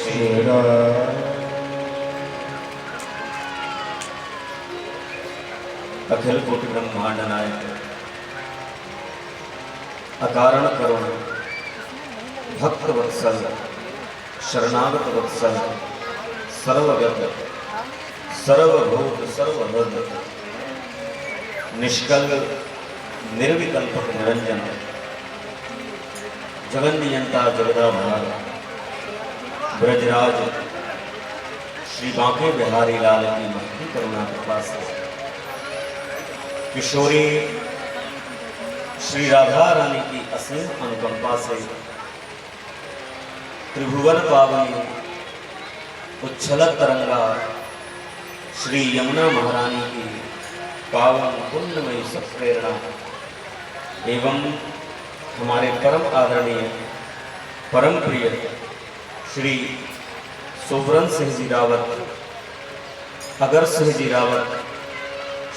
श्री अखिल कोटि ब्रह्मांड नायक अकारण करुण भक्त वत्सल शरणागत वत्सल सर्वगत सर्वभूत सर्वभद निष्कल निर्विकल्पक निरंजन जगन्नियंता जगदाधार ब्रजराज श्री बांके बिहारी लाल की महती करुणा कृपा से किशोरी श्री राधा रानी की असीम अनुकंपा से त्रिभुवन पावनी उच्छलत तरंगा श्री यमुना महारानी की पावन पुण्यमयी सत्प्रेरणा एवं हमारे परम आदरणीय परम प्रिय श्री सोबरन सिंह जी रावत, अगर सिंह जी रावत,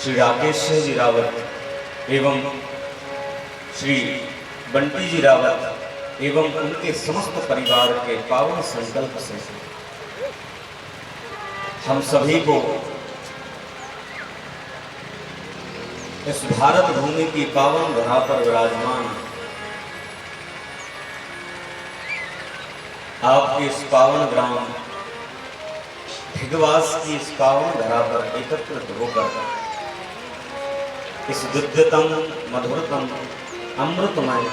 श्री राकेश सिंह जी रावत एवं श्री बंटी जी रावत एवं उनके समस्त परिवार के पावन संकल्प से हम सभी को इस भारत भूमि की पावन धरा पर विराजमान आपके इस पावन ग्राम भिगवास की इस पावन धरा पर एकत्रित होकर इस विद्यतम मधुरतम अमृतमय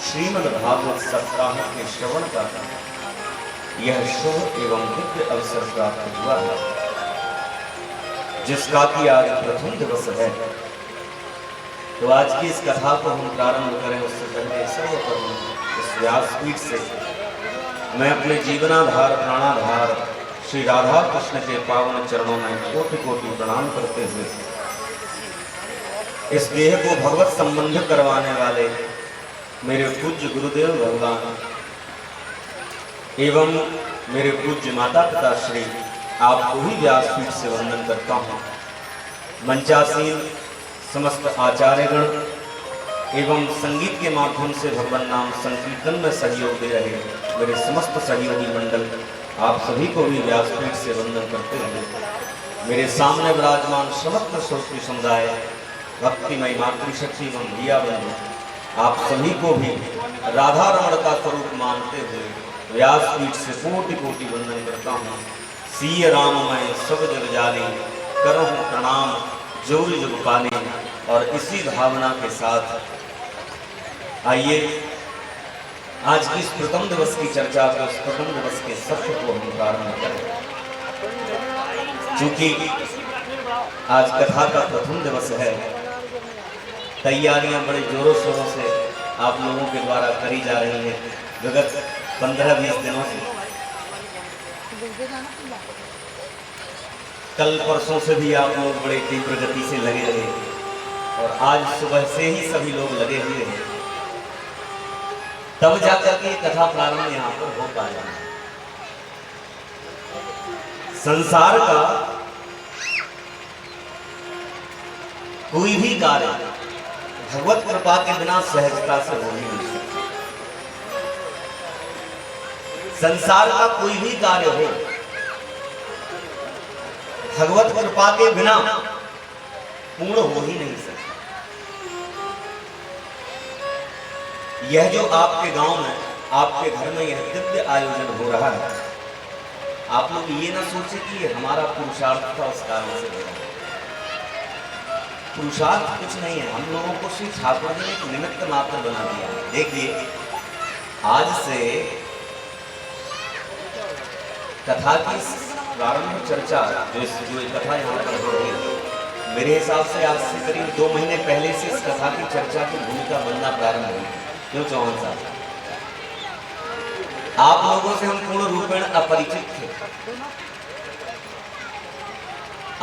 श्रीमद् भागवत सप्ताह के श्रवण का यह शुभ एवं दिव्य अवसर प्राप्त हुआ है, जिसका कि आज प्रथम दिवस है। तो आज की इस कथा को हम प्रारंभ करें उससे पहले सर्वप्रथम इस व्यासपीठ से मैं अपने जीवनाधार प्राणाधार श्री राधा कृष्ण के पावन चरणों में कोटि कोटि प्रणाम करते हुए इस देह को भगवत संबंध करवाने वाले मेरे पूज्य गुरुदेव भगवान एवं मेरे पूज्य माता पिता श्री आपको ही व्यासपीठ से वंदन करता हूँ। मंचासीन समस्त आचार्यगण एवं संगीत के माध्यम से भगवान नाम संकीर्तन में सहयोग दे रहे मेरे समस्त सहयोगी मंडल आप सभी को भी व्यासपीठ से वंदन करते हुए मेरे सामने विराजमान समस्त श्रोत्री समुदाय भक्तिमय मातृशक्ति एवं दिया बंधु आप सभी को भी राधा रमण का स्वरूप मानते हुए व्यासपीठ से कोटि कोटि वंदन करता हूँ। सीय राम मैं सब जग जाने करहूँ प्रणाम जोर जुग पाने। और इसी भावना के साथ आइए आज की इस प्रथम दिवस की चर्चा को, इस प्रथम दिवस के सत्र को हम प्रारंभ करें। चूंकि आज कथा का प्रथम दिवस है, तैयारियां बड़े जोरों शोरों से आप लोगों के द्वारा करी जा रही हैं विगत 15-20 दिनों से। कल परसों से भी आप लोग बड़े तीव्र गति से लगे रहे और आज सुबह से ही सभी लोग लगे हुए हैं, तब जाकर के कथा प्रारंभ यहाँ पर हो पाया। संसार का कोई भी कार्य भगवत कृपा के बिना सहजता से हो नहीं सकता। संसार का कोई भी कार्य हो भगवत कृपा के बिना पूर्ण हो ही नहीं सकता। यह जो आपके गांव में, आपके घर में यह दिव्य आयोजन हो रहा है, आप लोग ये ना सोचे कि ये हमारा पुरुषार्थ था उस कारण से हो रहा है। पुरुषार्थ कुछ नहीं है, हम लोगों को श्री ठाकुर ने एक निमित्त मात्र बना दिया है। देखिए आज से कथा की प्रारंभ चर्चा जो कथा यहाँ पर हो रही है, मेरे हिसाब से आज से करीब 2 महीने पहले से इस कथा की चर्चा की भूमिका बनना प्रारंभ हुई। क्यों चौहान साहब, आप लोगों से हम पूर्ण रूपेण अपरिचित थे।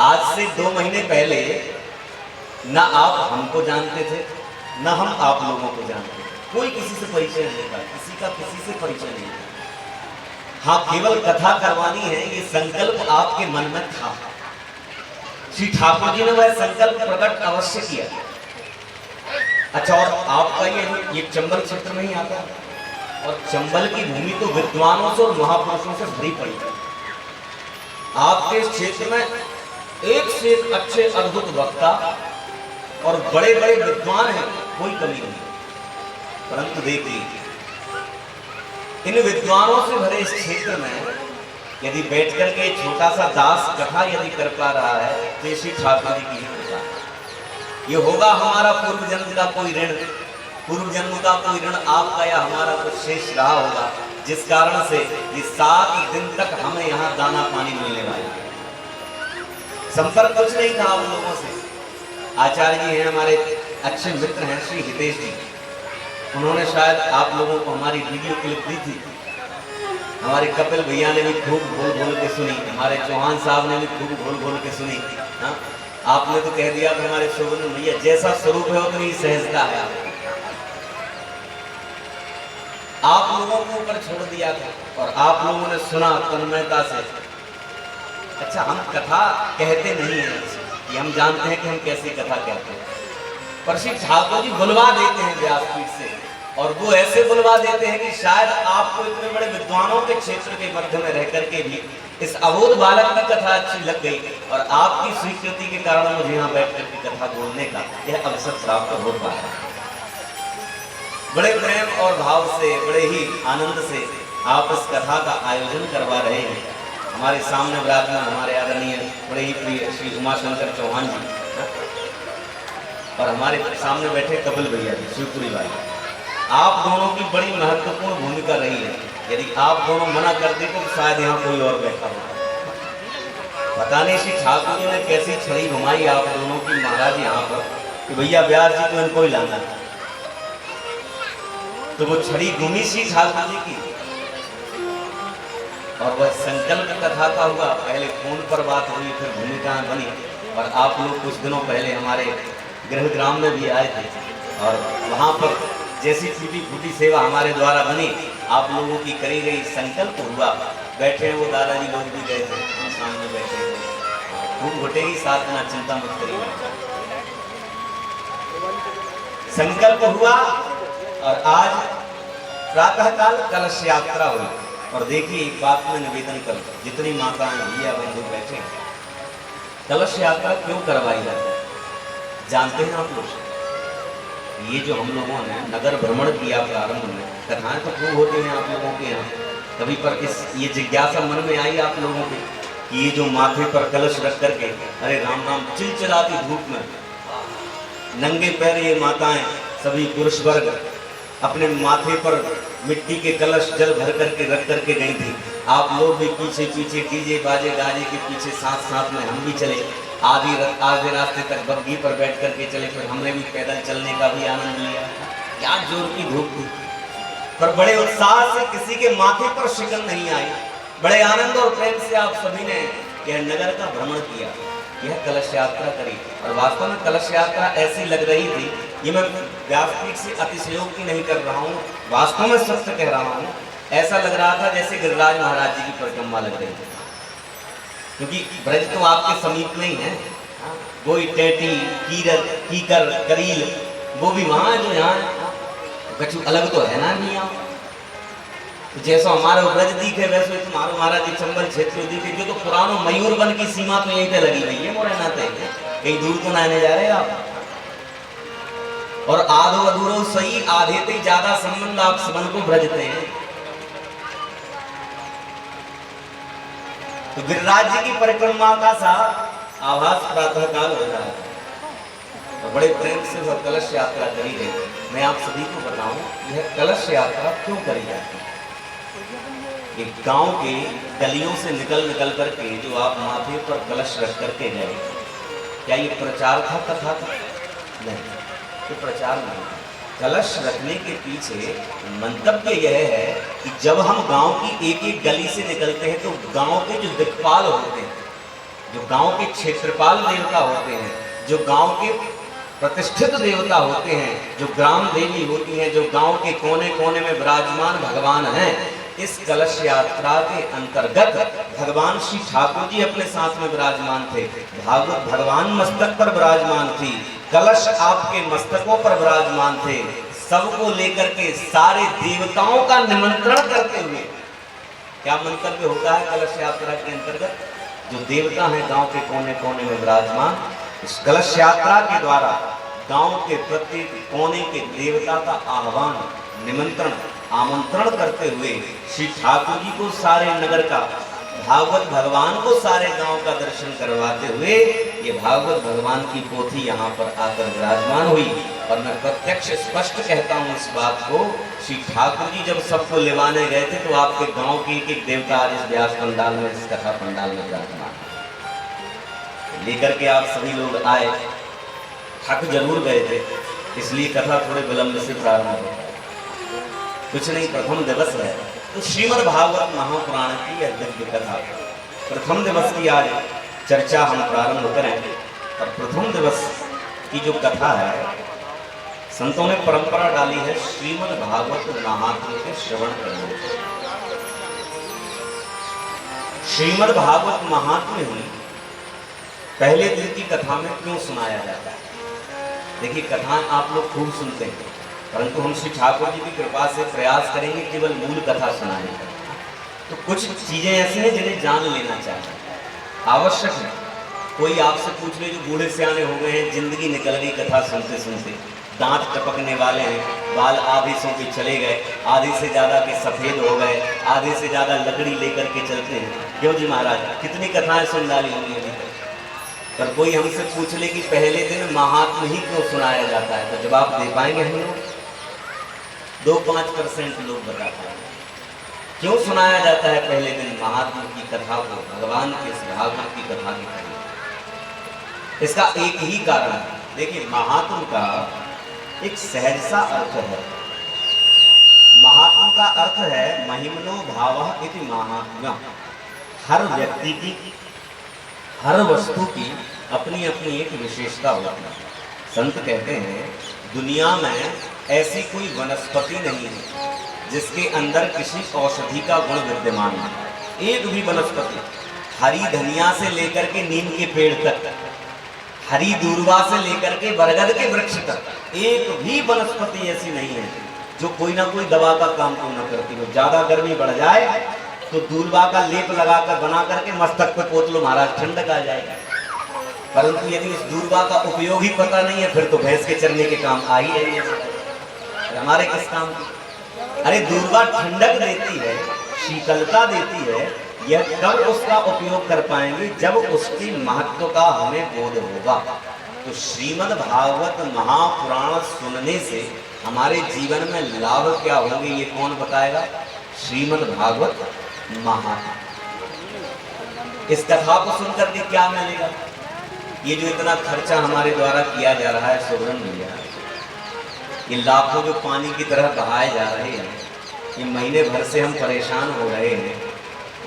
आज से 2 महीने पहले ना आप हमको जानते थे, ना हम आप लोगों को जानते थे। कोई किसी से परिचय नहीं था, किसी का किसी से परिचय नहीं था। हाँ, केवल कथा करवानी है ये संकल्प आपके मन में था। श्री ठाकुर जी ने वह संकल्प प्रकट अवश्य किया। अच्छा, और आपका ये चंबल क्षेत्र में ही आता है? और चंबल की भूमि तो विद्वानों से और महापुरुषों से भरी पड़ी है। आपके इस क्षेत्र में एक से एक अच्छे अद्भुत वक्ता और बड़े बड़े विद्वान हैं, कोई कमी नहीं। परंतु देखिए, इन विद्वानों से भरे इस क्षेत्र में यदि बैठ करके छोटा सा दास कथा यदि कर पा रहा है तो श्री ठाकुर जी की ही कृपा है। ये होगा हमारा पूर्व जन्म का कोई ऋण, पूर्व जन्म का कोई ऋण आपका या हमारा कुछ शेष रहा होगा, जिस कारण से ये 7 दिन तक हमें यहाँ दाना पानी मिलने वाला है। संपर्क कुछ नहीं था आप लोगों से। आचार्य जी हैं, हमारे अच्छे मित्र हैं श्री हितेश जी, उन्होंने शायद आप लोगों को हमारी वीडियो क्लिप दी थी। हमारे कपिल भैया ने भी खूब बोल बोल के सुनी, हमारे चौहान साहब ने भी खूब बोल बोल के सुनी। हाँ, आपने तो कह दिया कि हमारे शोभन भैया जैसा स्वरूप है उतनी सहजता है। आप लोगों को ऊपर छोड़ दिया था और आप लोगों ने सुना तन्मयता से। अच्छा, हम कथा कहते नहीं हैं कि हम जानते हैं कि हम कैसी कथा कहते हैं, पर श्री ठाकुर जी बुलवा देते हैं व्यासपीठ से, और वो ऐसे बुलवा देते हैं कि शायद आपको इतने बड़े विद्वानों के क्षेत्र के मध्य में रह करके भी इस अबोध बालक की कथा अच्छी लग गई, और आपकी स्वीकृति के कारण मुझे यहाँ बैठ करके कथा बोलने का यह अवसर प्राप्त हो पा रहा है। बड़े प्रेम और भाव से, बड़े ही आनंद से आप इस कथा का आयोजन करवा रहे हैं। हमारे सामने विराजमान हमारे आदरणीय बड़े ही प्रिय श्री उमाशंकर चौहान जी, और हमारे सामने बैठे कपिल भैया जी शिवपुरी वाले। आप दोनों की बड़ी महत्वपूर्ण भूमिका रही है। यदि आप दोनों मना करते तो शायद यहाँ कोई और बैठा होता। पता नहीं श्री ठाकुर जी ने कैसी छड़ी घुमाई आप दोनों की महाराज यहाँ पर कि भैया व्यास जी को इनको ही लाना, तो वो छड़ी घूमी श्री ठाकुर जी की, और वह संकल्प कथा का हुआ। पहले फोन पर बात हुई, फिर भूमिका बनी, और आप लोग कुछ दिनों पहले हमारे गृहग्राम में भी आए थे, और वहाँ पर जैसी टूटी फूटी सेवा हमारे द्वारा बनी, आप लोगों की करी गई संकल्प हुआ। बैठे हैं वो दादाजी लोग भी गए थे, सामने बैठे थे, खूब घुटेगी साथ में, चिंता मत करिए। संकल्प हुआ और आज प्रातःकाल कलश यात्रा हुई। और देखिए, एक बात में निवेदन कर, जितनी माताएं भैया बंधु बैठे, कलश यात्रा क्यों करवाई जाती है जानते हैं आप लोग? ये जो हम लोगों ने नगर भ्रमण किया प्रारंभ में, कथाएं तो खूब होती हैं आप लोगों के यहाँ, कभी पर ये जिज्ञासा मन में आई आप लोगों के कि ये जो माथे पर कलश रख करके, अरे राम राम, चिलचिलाती धूप में नंगे पैर ये माताएं सभी पुरुष वर्ग अपने माथे पर मिट्टी के कलश जल भर करके रख करके गई थी। आप लोग भी पीछे पीछे डीजे बाजे गाजे के पीछे साथ साथ में हम भी चले, आधे रास्ते तक बग्घी पर बैठ करके चले, फिर हमने भी पैदल चलने का भी आनंद लिया। क्या जोर की धूप थी, पर बड़े उत्साह से किसी के माथे पर शिकन नहीं आई। बड़े आनंद और प्रेम से आप सभी ने यह नगर का भ्रमण किया, यह कलश यात्रा करी, और वास्तव में कलश यात्रा ऐसी लग रही थी, ये मैं व्यासपीठ से अतिशयोक्ति नहीं कर रहा हूँ, वास्तव में सत्य कह रहा हूँ, ऐसा लग रहा था जैसे गिरिराज महाराज जी की परिक्रमा लग रही थी। क्योंकि ब्रज तो आपके समीप में ही है, वो टेटी कीकर करील वो भी वहाँ जो यहाँ कछु अलग तो है ना नहीं। आप तो जैसा हमारा ब्रज दिखे वैसे तुम्हारा महाराज जी चंबल क्षेत्र दिखे, जो तो पुरानो मयूर वन की सीमा तो यहीं पे लगी हुई है, मोरे नाते कहीं दूर तो ना जा रहे आप। और आधो अधूरो सही, आधे से ज्यादा संबंध आप सबन को ब्रजते हैं। तो गिरिराज जी की परिक्रमा का सा आभास प्रातःकाल हो रहा है, तो बड़े प्रेम से वह कलश यात्रा करी गई। मैं आप सभी को बताऊं, यह कलश यात्रा क्यों करी जाती है। एक गांव के गलियों से निकल करके जो आप माथे पर कलश रख करके गए, क्या ये प्रचार था कथा का? नहीं, ये प्रचार नहीं। कलश रखने के पीछे मंतव्य यह है कि जब हम गांव की एक एक गली से निकलते हैं तो गांव के जो दिक्पाल होते हैं, जो गांव के क्षेत्रपाल देवता होते हैं, जो गांव के प्रतिष्ठित देवता होते हैं, जो ग्राम देवी होती हैं, जो गांव के कोने कोने में विराजमान भगवान हैं, इस कलश यात्रा के अंतर्गत भगवान श्री ठाकुर जी अपने साथ में विराजमान थे। भगवान मस्तक पर विराजमान थी, कलश आपके मस्तकों पर विराजमान थे, सबको लेकर के सारे देवताओं का निमंत्रण करते हुए, क्या मंतव्य होता है कलश यात्रा के अंतर्गत? जो देवता हैं गांव के कोने कोने में विराजमान, इस कलश यात्रा के द्वारा गांव के प्रत्येक कोने के देवता का आह्वान, निमंत्रण, आमंत्रण करते हुए श्री ठाकुर जी को सारे नगर का, भागवत भगवान को सारे गांव का दर्शन करवाते हुए ये भागवत भगवान की पोथी यहाँ पर आकर विराजमान हुई। और मैं प्रत्यक्ष स्पष्ट कहता हूँ इस बात को, श्री ठाकुर जी जब सबको लेवाने गए थे तो आपके गांव के एक देवता आज इस व्यास पंडाल में, इस कथा पंडाल में विराजमान लेकर के आप सभी लोग आए। थक जरूर गए थे, इसलिए कथा थोड़े विलंब से प्रारंभ हो, कुछ नहीं, प्रथम दिवस है तो श्रीमद् भागवत महापुराण की यह दिव्य कथा प्रथम दिवस की आज चर्चा हम प्रारंभ करें। और प्रथम दिवस की जो कथा है, संतों ने परंपरा डाली है श्रीमद् भागवत महात्म्य के श्रवण करने। श्रीमद् भागवत महात्म्य ही पहले दिन की कथा में क्यों सुनाया जाता है? देखिए, कथाएं आप लोग खूब सुनते हैं, परंतु हम श्री ठाकुर जी की कृपा से प्रयास करेंगे केवल मूल कथा सुनाने का। तो कुछ चीजें ऐसी हैं जिन्हें जान लेना चाहिए, आवश्यक है। कोई आपसे पूछ ले जो बूढ़े सियाने हो गए हैं, जिंदगी निकल गई कथा सुनते सुनते, दांत टपकने वाले हैं, बाल आधे सौ के चले गए, आधे से ज्यादा के सफेद हो गए, आधे से ज्यादा लकड़ी लेकर के चलते हैं। क्यों जी महाराज, कितनी कथाएं सुन डाली होंगी अभी तक, पर कोई हमसे पूछ ले कि पहले दिन महात्म्य ही क्यों सुनाया जाता है, तो जवाब दे पाएंगे हम लोग? 2-5% लोग बता पाएंगे क्यों सुनाया जाता है पहले दिन महात्मा की कथा को, भगवान के इस भागवत की कथा की कथा। इसका एक ही कारण है। देखिए, महात्मा का एक सहज सा अर्थ है। महात्मा का अर्थ है महिमनो भावः इति महात्म्यम्। हर व्यक्ति की, हर वस्तु की अपनी अपनी एक विशेषता होती है। संत कहते हैं दुनिया में ऐसी कोई वनस्पति नहीं है जिसके अंदर किसी औषधि का गुण विद्यमान है। एक भी वनस्पति, हरी धनिया से लेकर के नीम के पेड़ तक, हरी दूर्वा से लेकर के बरगद के वृक्ष तक, एक भी वनस्पति ऐसी नहीं है जो कोई ना कोई दवा का काम पूर्ण करती हो। ज्यादा गर्मी बढ़ जाए तो दूर्वा का लेप लगाकर बना करके मस्तक पे पोत लो महाराज, ठंडक आ जाएगी। परंतु यदि उस दूर्वा का उपयोग ही पता नहीं है, फिर तो भैंस के चरने के काम आ ही रही है, हमारे किस काम की? अरे दूर्वा ठंडक देती है, शीतलता देती है, यह कब उसका उपयोग कर पाएंगे जब उसकी महत्व का हमें बोध होगा। तो श्रीमद् भागवत महापुराण सुनने से हमारे जीवन में लाभ क्या होंगे, ये कौन बताएगा? श्रीमद् भागवत महात्म्य। इस कथा को सुनकर के क्या मिलेगा? ये जो इतना खर्चा हमारे द्वारा किया जा रहा है सुब्रन भैया, ये लाखों जो पानी की तरह बहाए जा रहे हैं, ये महीने भर से हम परेशान हो रहे हैं।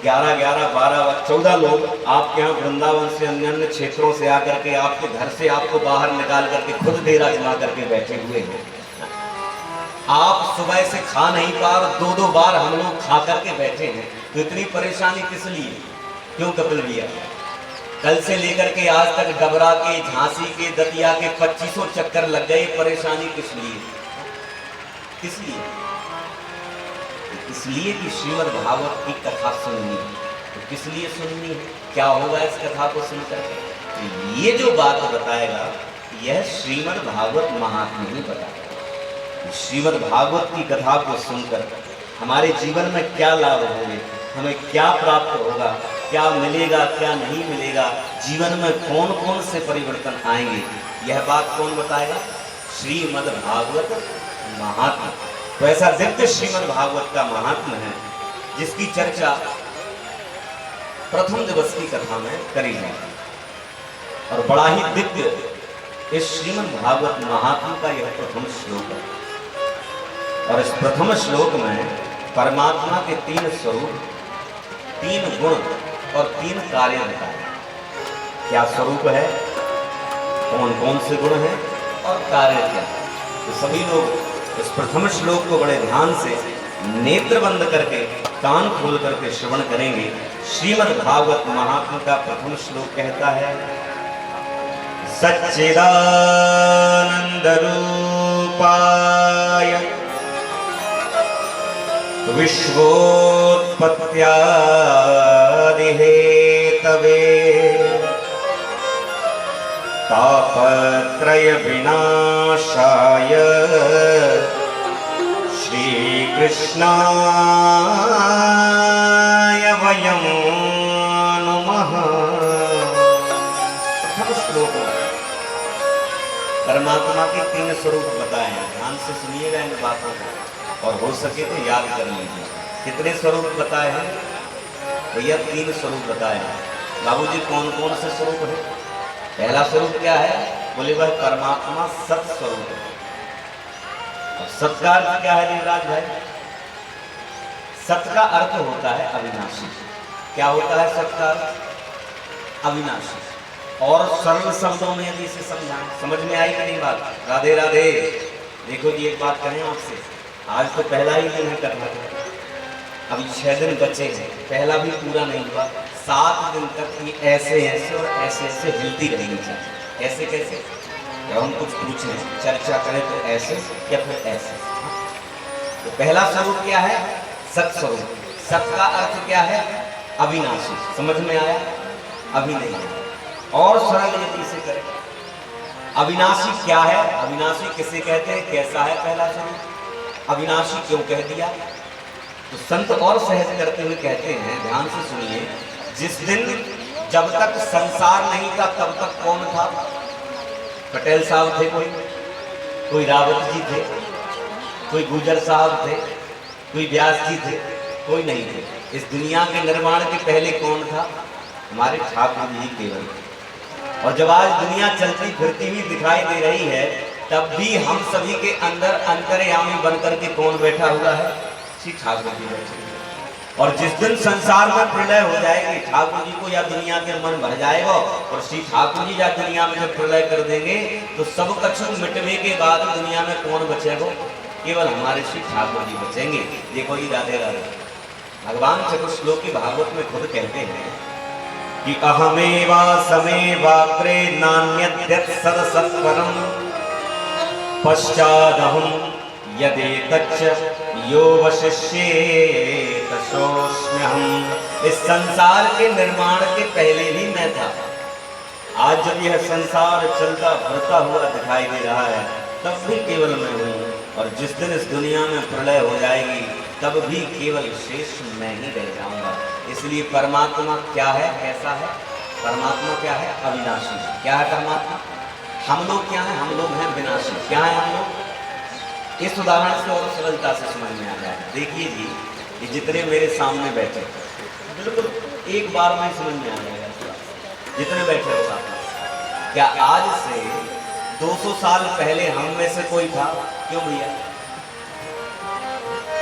11, 12, 14 लोग आपके यहाँ वृंदावन से, अन्य अन्य क्षेत्रों से आकर के आपके घर से आपको बाहर निकाल करके खुद डेरा जमा करके बैठे हुए हैं। आप सुबह से खा नहीं पा और 2-2 बार हम लोग खा करके बैठे हैं। तो इतनी परेशानी किस लिए? क्यों कपिल भैया? कल से लेकर के आज तक डबरा के, झांसी के, दतिया के 2500 चक्कर लग गए। परेशानी किस लिए? किस लिए? इसलिए कि श्रीमद् भागवत की कथा सुननी है। तो किस लिए सुननी है? क्या होगा इस कथा को सुनकर के? तो ये जो बात बताएगा यह श्रीमद् भागवत महात्म्य ही बताएगा। श्रीमद् भागवत की कथा को सुनकर हमारे जीवन में क्या लाभ होंगे, हमें क्या प्राप्त होगा, क्या मिलेगा, क्या नहीं मिलेगा, जीवन में कौन कौन से परिवर्तन आएंगे, यह बात कौन बताएगा? श्रीमद् भागवत महात्म्य। तो ऐसा दिव्य श्रीमद् भागवत का महात्म्य है जिसकी चर्चा प्रथम दिवस की कथा में करी जाएगी। और बड़ा ही दिव्य इस श्रीमद् भागवत महात्म्य का यह प्रथम श्लोक है। और इस प्रथम श्लोक में परमात्मा के 3 स्वरूप, 3 गुण और 3 कार्य बताए। क्या स्वरूप है, कौन कौन से गुण हैं और कार्य क्या है, तो सभी लोग इस प्रथम श्लोक को बड़े ध्यान से नेत्र बंद करके, कान खोल करके श्रवण करेंगे। श्रीमद् भागवत महात्म्य का प्रथम श्लोक कहता है, सच्चिदानन्दरूपाय विश्वोत्पत्त्यादिहेतवे तापत्रय विनाशाय श्रीकृष्णाय वयं नमः। परमात्मा के 3 स्वरूप बताए हैं, ध्यान से सुनिएगा इन बातों को और हो सके तो याद कर लीजिए। कितने स्वरूप बताए हैं भैया? 3 स्वरूप बताए हैं। बाबूजी कौन कौन से स्वरूप है? पहला स्वरूप क्या है? बोले भाई परमात्मा सत स्वरूप है। और सत का अर्थ क्या है देवराज भाई? सत का अर्थ होता है अविनाशी। क्या होता है सत का अर्थ? अविनाशी। और सरल शब्दों में यदि इसे समझाएं, समझ में आई कि नहीं बात? राधे राधे। देखो जी एक बात कहें आपसे, आज तो पहला ही दिन है कथा का, अभी 6 दिन बचे हैं, पहला भी पूरा नहीं हुआ। 7 दिन तक ये ऐसे ऐसे और ऐसे ऐसे हिलती रहेगी। ऐसे कैसे? जब हम कुछ पूछें चर्चा करें तो ऐसे या फिर ऐसे। तो पहला स्वरूप क्या है? सत स्वरूप। सत का अर्थ क्या है? अविनाशी। समझ में आया? अभी नहीं आया। और सरल यदि इसे करें, अविनाशी क्या है? अविनाशी किसे कहते हैं? कैसा है पहला स्वरूप? अविनाशी क्यों कह दिया? तो संत और सहज करते हुए कहते हैं, ध्यान से सुनिए। जिस दिन जब तक संसार नहीं था तब तक कौन था? पटेल साहब थे, कोई रावत जी थे, कोई गुजर साहब थे, कोई व्यास जी थे, कोई नहीं थे। इस दुनिया के निर्माण के पहले कौन था? हमारे ठाकुर जी केवल। और जब आज दुनिया चलती फिरती हुई दिखाई दे रही है, तब भी हम सभी के अंदर अंतर्यामी बनकर के कौन बैठा हुआ है? श्री ठाकुर जी बैठे। और जिस दिन संसार में प्रलय हो जाएगी, ठाकुर जी को या दुनिया के मन भर जाएगा और श्री ठाकुर जी या दुनिया में जब प्रलय कर देंगे तो सब कछु मिटने के बाद दुनिया में कौन बचेगा? केवल हमारे श्री ठाकुर जी बचेंगे। देखो जी राधे राधे। भगवान चतुश्लोकी भागवत में खुद कहते हैं कि अहमेवा समेवाग्रे नान्यद्यत् सदसत्परम् पश्चादहं यदेतच्च यो वशिष्येत सोऽस्म्यहम्। इस संसार के निर्माण के पहले भी मैं था। आज जब यह संसार चलता भरता हुआ दिखाई दे रहा है तब भी केवल मैं हूँ। और जिस दिन इस दुनिया में प्रलय हो जाएगी तब भी केवल शेष मैं ही रह जाऊंगा। इसलिए परमात्मा क्या है? कैसा है? परमात्मा क्या है? अविनाशी। क्या है परमात्मा? हम लोग क्या है? हम लोग हैं विनाशी। क्या है हम लोग? इस उदाहरण से और सरलता से समझ में आ जाए। देखिए जी, ये जितने मेरे सामने बैठे बिल्कुल एक बार में समझ में आ जाएगा। जितने बैठे हो साथ, क्या आज से 200 साल पहले हम में से कोई था? क्यों भैया?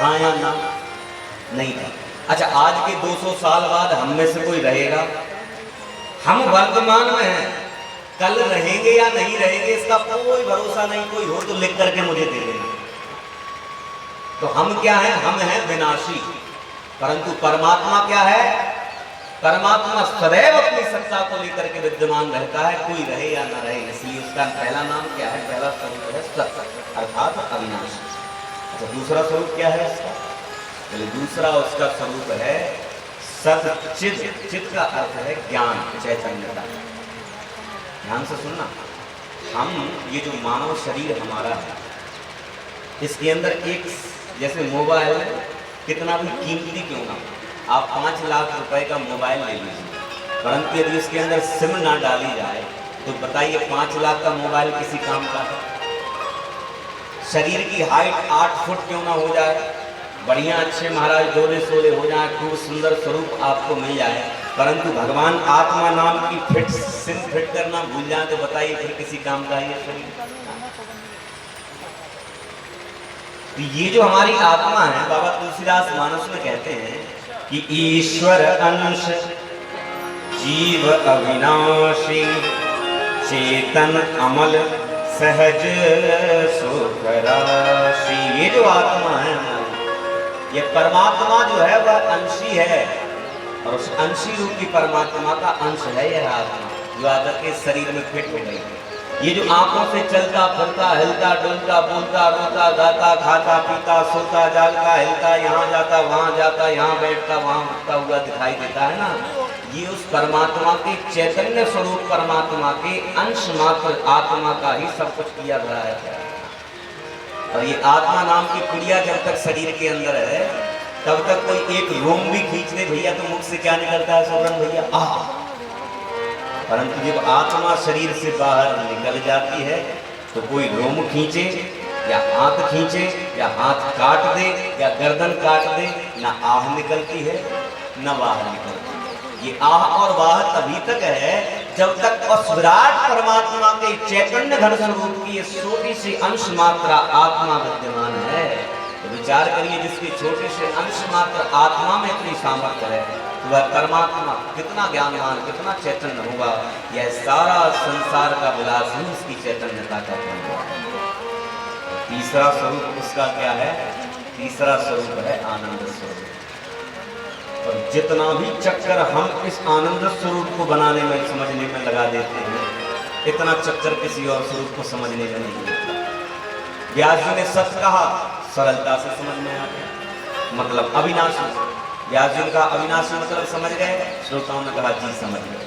हाँ या ना? नहीं था। अच्छा, आज के 200 साल बाद हम में से कोई रहेगा? हम वर्तमान में हैं, कल रहेंगे या नहीं रहेंगे इसका कोई भरोसा नहीं। कोई हो तो लिख करके मुझे दे देना। तो हम क्या हैं? हम हैं विनाशी। परंतु परमात्मा क्या है? परमात्मा सदैव अपनी सत्ता को लेकर के विद्यमान रहता है, कोई रहे या ना रहे। इसलिए उसका पहला नाम क्या है? पहला स्वरूप है सत्य, अर्थात अविनाशी। अच्छा, दूसरा स्वरूप क्या है इसका? चलिए, दूसरा उसका स्वरूप है सच्चिद। चित का अर्थ है ज्ञान, चैतन्यता। ध्यान से सुनना। हम ये जो मानव शरीर हमारा है, इसके अंदर एक जैसे मोबाइल कितना भी कीमती क्यों ना, आप 5 लाख रुपए का मोबाइल ले लीजिए, परंतु यदि इसके अंदर सिम ना डाली जाए तो बताइए 5 लाख का मोबाइल किसी काम का है? शरीर की हाइट 8 फुट क्यों ना हो जाए, बढ़िया अच्छे महाराज डोले सोले हो जाए, खूब सुंदर स्वरूप आपको मिल जाए, परंतु भगवान आत्मा नाम की सिम फिट करना भूल जाए तो बताइए फिर किसी काम का है ये शरीर? तो ये जो हमारी आत्मा है, बाबा तुलसीदास मानस में कहते हैं कि ईश्वर अंश जीव अविनाशी चेतन अमल सहज सुख राशि। ये जो आत्मा है हमारी, ये परमात्मा जो है वह अंशी है, और उस अंशी रूपी परमात्मा का अंश है यह आत्मा, जो आकर के शरीर में फिट हो गई है। ये जो आंखों से चलता फिरता हिलता डुलता बोलता रोता गाता खाता पीता सोता जागता हिलता, यहाँ जाता वहां जाता, यहाँ बैठता वहां उठता हुआ दिखाई देता है ना, ये उस परमात्मा के चैतन्य स्वरूप परमात्मा के अंश मात्र आत्मा का ही सब कुछ किया गया है। और ये आत्मा नाम की क्रिया जब तक शरीर के अंदर है तब तक कोई एक रोम भी खींच ले भैया तो मुख से क्या निकलता है सोरन भैया आ। परंतु जब आत्मा शरीर से बाहर निकल जाती है तो कोई रोम खींचे या हाथ खींचे या हाथ काट दे या गर्दन काट दे, ना आह निकलती है न वाह निकलती है। ये आह और वाह तभी तक है जब तक उस विराट परमात्मा के चैतन्य घन स्वरूप की छोटी सी अंश मात्रा आत्मा विद्यमान है। तो विचार करिए, जिसके छोटे से अंश मात्र आत्मा में इतनी सामर्थ्य है तो वह परमात्मा कितना ज्ञानवान कितना चैतन्य होगा। यह सारा संसार का विलास ही उसकी चैतन्यता का होगा। तीसरा स्वरूप उसका क्या है? तीसरा स्वरूप है आनंद स्वरूप। और जितना भी चक्कर हम इस आनंद स्वरूप को बनाने में समझने में लगा देते हैं, इतना चक्कर किसी और स्वरूप को समझने में नहीं लगता। व्यास जी ने सच कहा, सरलता से समझ में आ गया, मतलब अविनाशी। व्यास जी का अविनाशी मतलब समझ गए, श्रोताओं ने कहा जी समझ गए।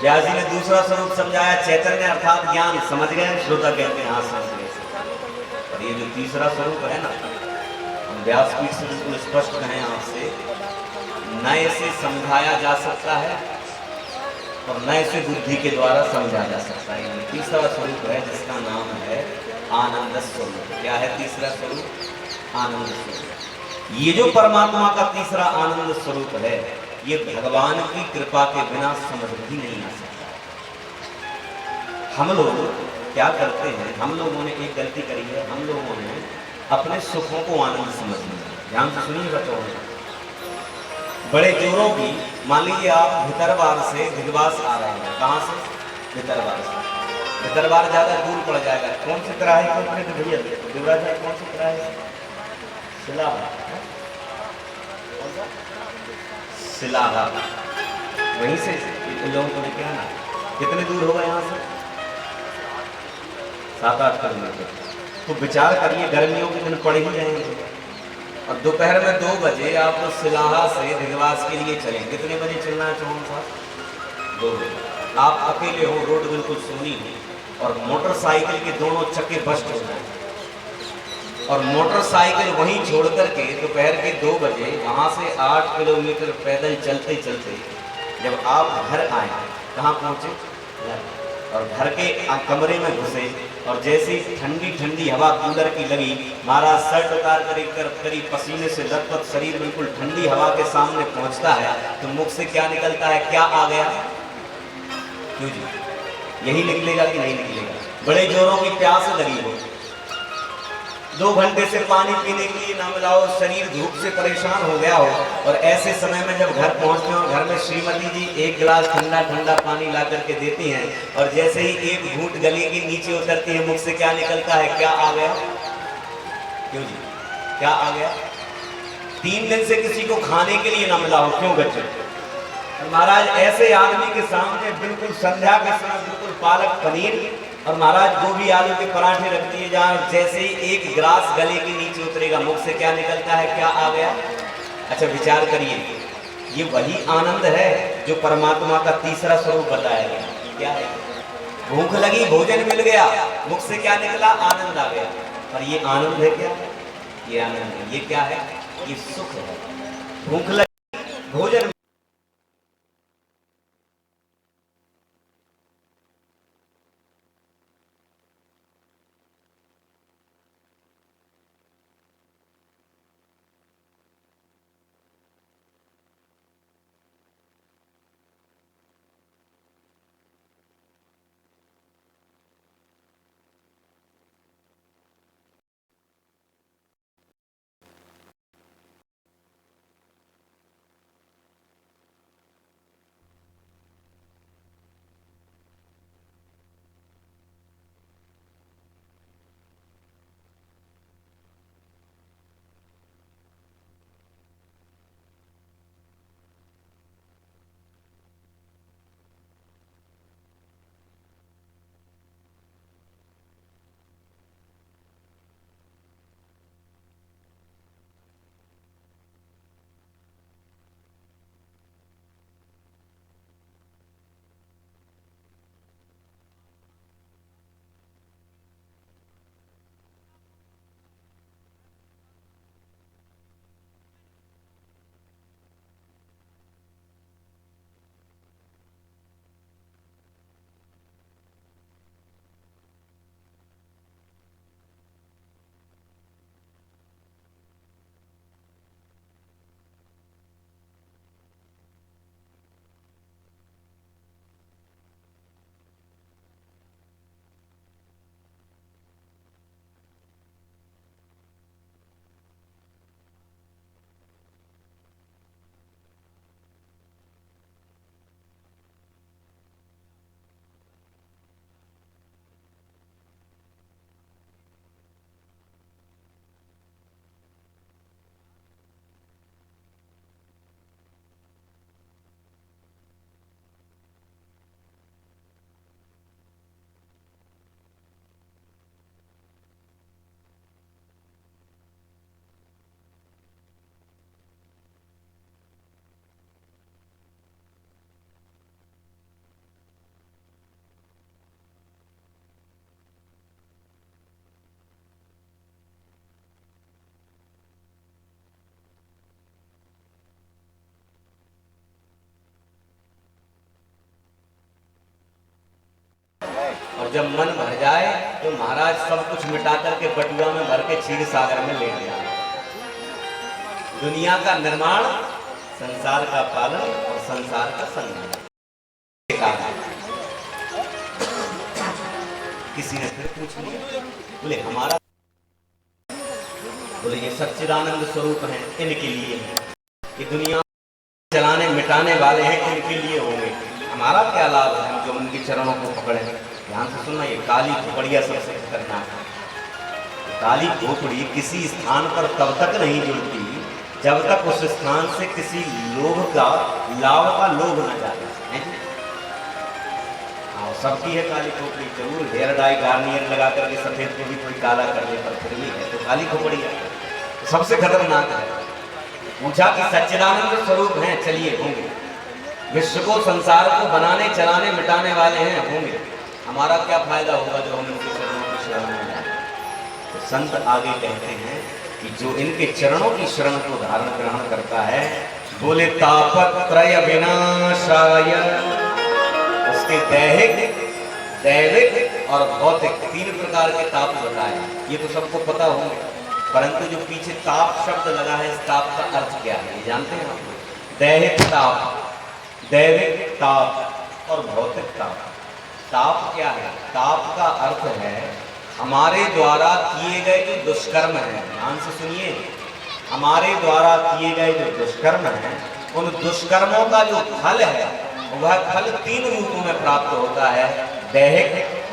व्यास जी ने दूसरा स्वरूप समझाया चैतन्य अर्थात ज्ञान, समझ गए, श्रोता कहते हैं हाँ समझ गए। और ये जो तीसरा स्वरूप है ना, हम व्यासपीठ से बिल्कुल स्पष्ट कहें आपसे, नए से समझाया जा सकता है और नए से बुद्धि के द्वारा समझा जा सकता है। तीसरा स्वरूप है जिसका नाम है आनंद स्वरूप। क्या है तीसरा स्वरूप? आनंद स्वरूप। ये जो परमात्मा का तीसरा आनंद स्वरूप है, ये भगवान की कृपा के बिना समझ भी नहीं आ सकता। हम लोग क्या करते हैं, हम लोगों ने एक गलती करी है, हम लोगों ने अपने सुखों को आनंद समझ लिया। ध्यान से सुनिए बच्चों, बड़े जोरों की, मान लीजिए आप भितरवार से दिगवास आ रहे हैं, कहाँ से? भितरवार से। भितरवार ज़्यादा दूर पड़ जाएगा। कौन सी तरह है अपने तो भैया दिवराज है, कौन सी तरह है? सिलाहा, सिलाहा, वहीं से इन लोगों को लेके आना। कितने दूर होगा यहाँ से? 7-8 किलोमीटर। तो विचार करिए, गर्मियों के दिन पड़ ही जाएंगे और दोपहर में 2 बजे आप तो सिलाहा से दिगवास के लिए चलें। कितने बजे चलना है चौहान साहब? 2 बजे। आप अकेले हो, रोड बिल्कुल सूनी हो और मोटरसाइकिल के दोनों चक्के बस्ट हो जाए और मोटरसाइकिल वहीं छोड़ करके दोपहर के 2 बजे वहाँ से 8 किलोमीटर पैदल चलते चलते जब आप घर आए, कहाँ पहुँचे? और घर के कमरे में घुसे और जैसे ठंडी ठंडी हवा कूलर की लगी, महाराज शर्ट उतार कर करीब पसीने से लथपथ शरीर बिल्कुल ठंडी हवा के सामने पहुंचता है तो मुख से क्या निकलता है? क्या आ गया? क्यों जी? यही निकलेगा कि नहीं निकलेगा? बड़े जोरों की प्यास लगी हो, 2 घंटे से पानी पीने के लिए ना मिला हो, शरीर धूप से परेशान हो गया हो और ऐसे समय में जब घर पहुंचते हो, घर में श्रीमती जी 1 गिलास ठंडा ठंडा पानी ला करके देती हैं और जैसे ही एक घूंट गले के नीचे उतरती है, मुख से क्या निकलता है? क्या आ गया? क्यों जी? क्या आ गया? 3 दिन से किसी को खाने के लिए ना मिला हो, क्यों बच्चे? महाराज ऐसे आदमी के सामने बिल्कुल संध्या के समय बिल्कुल पालक पनीर और महाराज गोभी आलू के पराठे रख दिए, जहाँ जैसे ही 1 गिलास गले के नीचे उतरेगा, मुख से क्या निकलता है? क्या आ गया? अच्छा विचार करिए, ये वही आनंद है जो परमात्मा का तीसरा स्वरूप बताया गया। क्या है? भूख लगी, भोजन मिल गया, मुख से क्या निकला? आनंद आ गया। और ये आनंद है क्या? ये आनंद है। ये क्या है? ये सुख है। भूख लगी, भोजन और जब मन भर जाए तो महाराज सब कुछ मिटा करके बटुआ में भर के क्षीर सागर में ले गया। दुनिया का निर्माण, संसार का पालन और संसार का संग्रह। किसी ने फिर पूछ लिया, बोले हमारा, बोले ये सच्चिदानंद स्वरूप हैं, इनके लिए है। ये दुनिया चलाने मिटाने वाले हैं, इनके लिए होंगे, हमारा क्या लाभ है हम जो उनके चरणों को पकड़े। ध्यान से सुनना, ये काली खोपड़िया सबसे खतरनाक है। काली खोपड़ी किसी स्थान पर तब तक नहीं जुड़ती जब तक उस स्थान से किसी लोभ का, लाभ का लोभ न जाए। सबकी है काली खोपड़ी, जरूर हेयर डाई गार्नियर लगा करके सफेद को भी कोई काला कर दे, पर फिर भी है तो काली खोपड़ी है, तो सबसे खतरनाक है। पूछा कि सच्चिदानंद स्वरूप हैं, चलिए होंगे, विश्व को संसार को बनाने चलाने मिटाने वाले हैं, होंगे, हमारा क्या फायदा होगा जो हम इनके चरणों की शरण में जाए। तो संत आगे कहते हैं कि जो इनके चरणों की शरण को धारण ग्रहण करता है, बोले तापत्रय विनाशाय, उसके दैहिक, दैविक और भौतिक 3 प्रकार के ताप बताए। ये तो सबको पता होंगे, परंतु जो पीछे ताप शब्द लगा है, इस ताप का अर्थ क्या है ये जानते हैं आप? दैहिक ताप, दैविक ताप और भौतिक ताप। ताप क्या है? ताप का अर्थ है हमारे द्वारा किए गए जो दुष्कर्म हैं। ध्यान से सुनिए, हमारे द्वारा किए गए जो दुष्कर्म हैं, उन दुष्कर्मों का जो फल है वह फल 3 रूपों में प्राप्त होता है, दैहिक,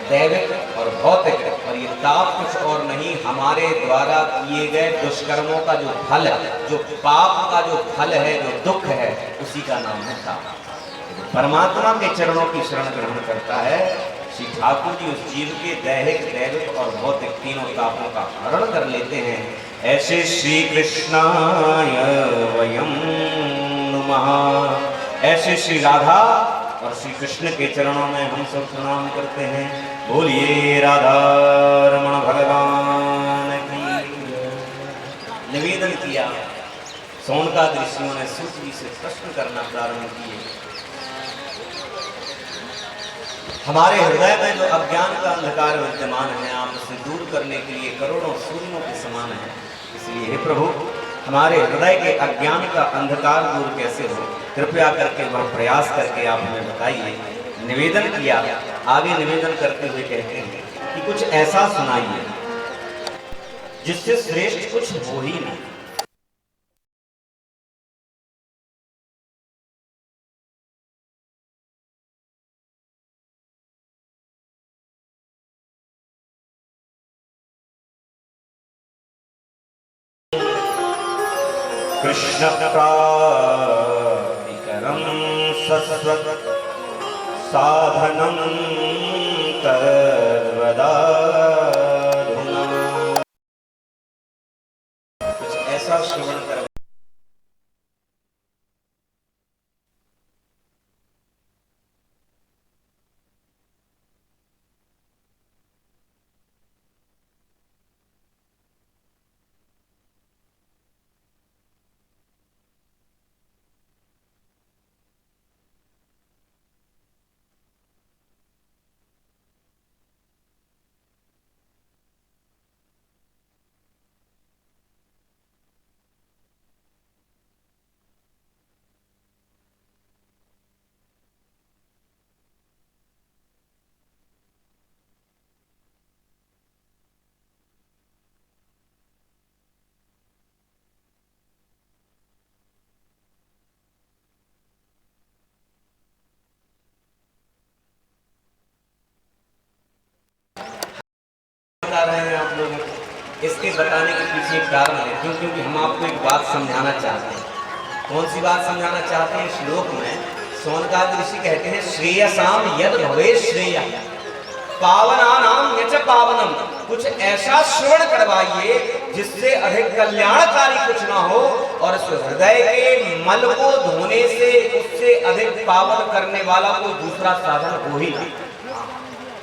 दैविक और भौतिक। और ये ताप कुछ और नहीं, हमारे द्वारा किए गए दुष्कर्मों का जो फल है, जो पाप का जो फल है, जो दुख है, उसी का नाम है ताप। परमात्मा के चरणों की शरण ग्रहण करता है, श्री ठाकुर जी उस जीव के दैहिक, दैविक और भौतिक तीनों तापों का हरण कर लेते हैं। ऐसे श्री कृष्णाय वयम नमः, ऐसे श्री राधा और श्री कृष्ण के चरणों में हम सब प्रणाम करते हैं। बोलिए राधा रमण भगवान की। निवेदन किया, सोनकादि ऋषियों ने सूत जी से प्रश्न करना प्रारंभ किए। हमारे हृदय में जो अज्ञान का अंधकार विद्यमान है, आप उसे दूर करने के लिए करोड़ों सूर्यों के समान है। इसलिए हे प्रभु, हमारे हृदय के अज्ञान का अंधकार दूर कैसे हो, कृपया करके वह प्रयास करके आप हमें बताइए। निवेदन किया, आगे निवेदन करते हुए कहते हैं कि कुछ ऐसा सुनाइए जिससे श्रेष्ठ कुछ हो ही नहीं। कृष्ण प्राप्तिकरं सस्वत् साधनं तद्वदाधुना। कुछ ऐसा श्रवण कर। बता रहे हैं आप लोगों को, इसके बताने के पीछे एक कारण है, क्योंकि हम आपको एक बात समझाना चाहते हैं। कौन सी बात समझाना चाहते हैं? श्लोक में सोनकादि ऋषि कहते हैं, श्रेयसाम यद भवे श्रेय पावनानाम यच पावनम। कुछ ऐसा श्रवण करवाइए जिससे अधिक कल्याणकारी कुछ ना हो, और उस हृदय के मल को धोने से उससे अधिक पावन करने वाला कोई दूसरा साधन हो ही नहीं।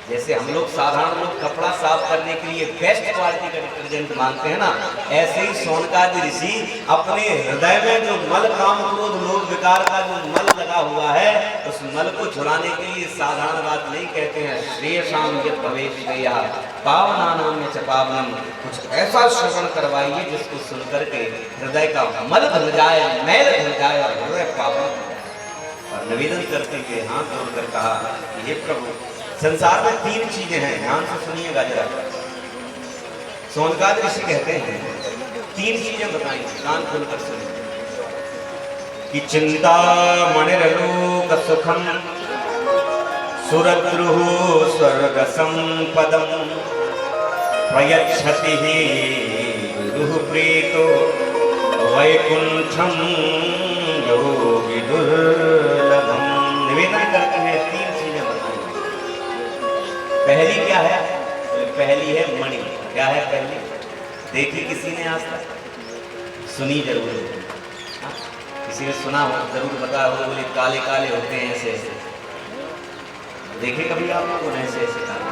जैसे हम लोग साधारण लोग कपड़ा साफ करने के लिए बेस्ट क्वालिटी का डिटर्जेंट मांगते हैं ना, ऐसे ही सोनकादि ऋषि अपने हृदय में जो मल, काम, क्रोध, लोभ, विकार का जो मल लगा हुआ है, उस उस मल को छुड़ाने के लिए साधारण बात नहीं कहते हैं, श्रेयसाम यत् भवेश्रेयः पावनानाम च पावनम। कुछ ऐसा श्रवण करवाइए जिसको सुनकर के हृदय का मल धुल जाए, मैल धुल जाए और हृदय पावन हो जाए। और निवेदन करते हुए हाथ जोड़कर कहा, हे प्रभु, संसार में 3 चीजें हैं, ध्यान से सुनिएगा जरा। सोनकाद ऋषि कहते हैं 3 चीजें बताई, कान खोलकर सुनिए। कि चिंता मणिरलोक सुखम सुरद्रुः स्वर्ग संपदम प्रयच्छति गुरुः प्रीतो वैकुंठम योगी दुर्लभम। निवेदन करते हैं 3 चीजें बताई। पहली क्या है? पहली है मणि। क्या है पहली? देखी किसी ने आज तक? सुनी जरूर, किसी ने सुना हो जरूर बताया हो, बोले काले काले होते हैं ऐसे ऐसे। देखे कभी आप लोगों ने ऐसे ऐसे काले?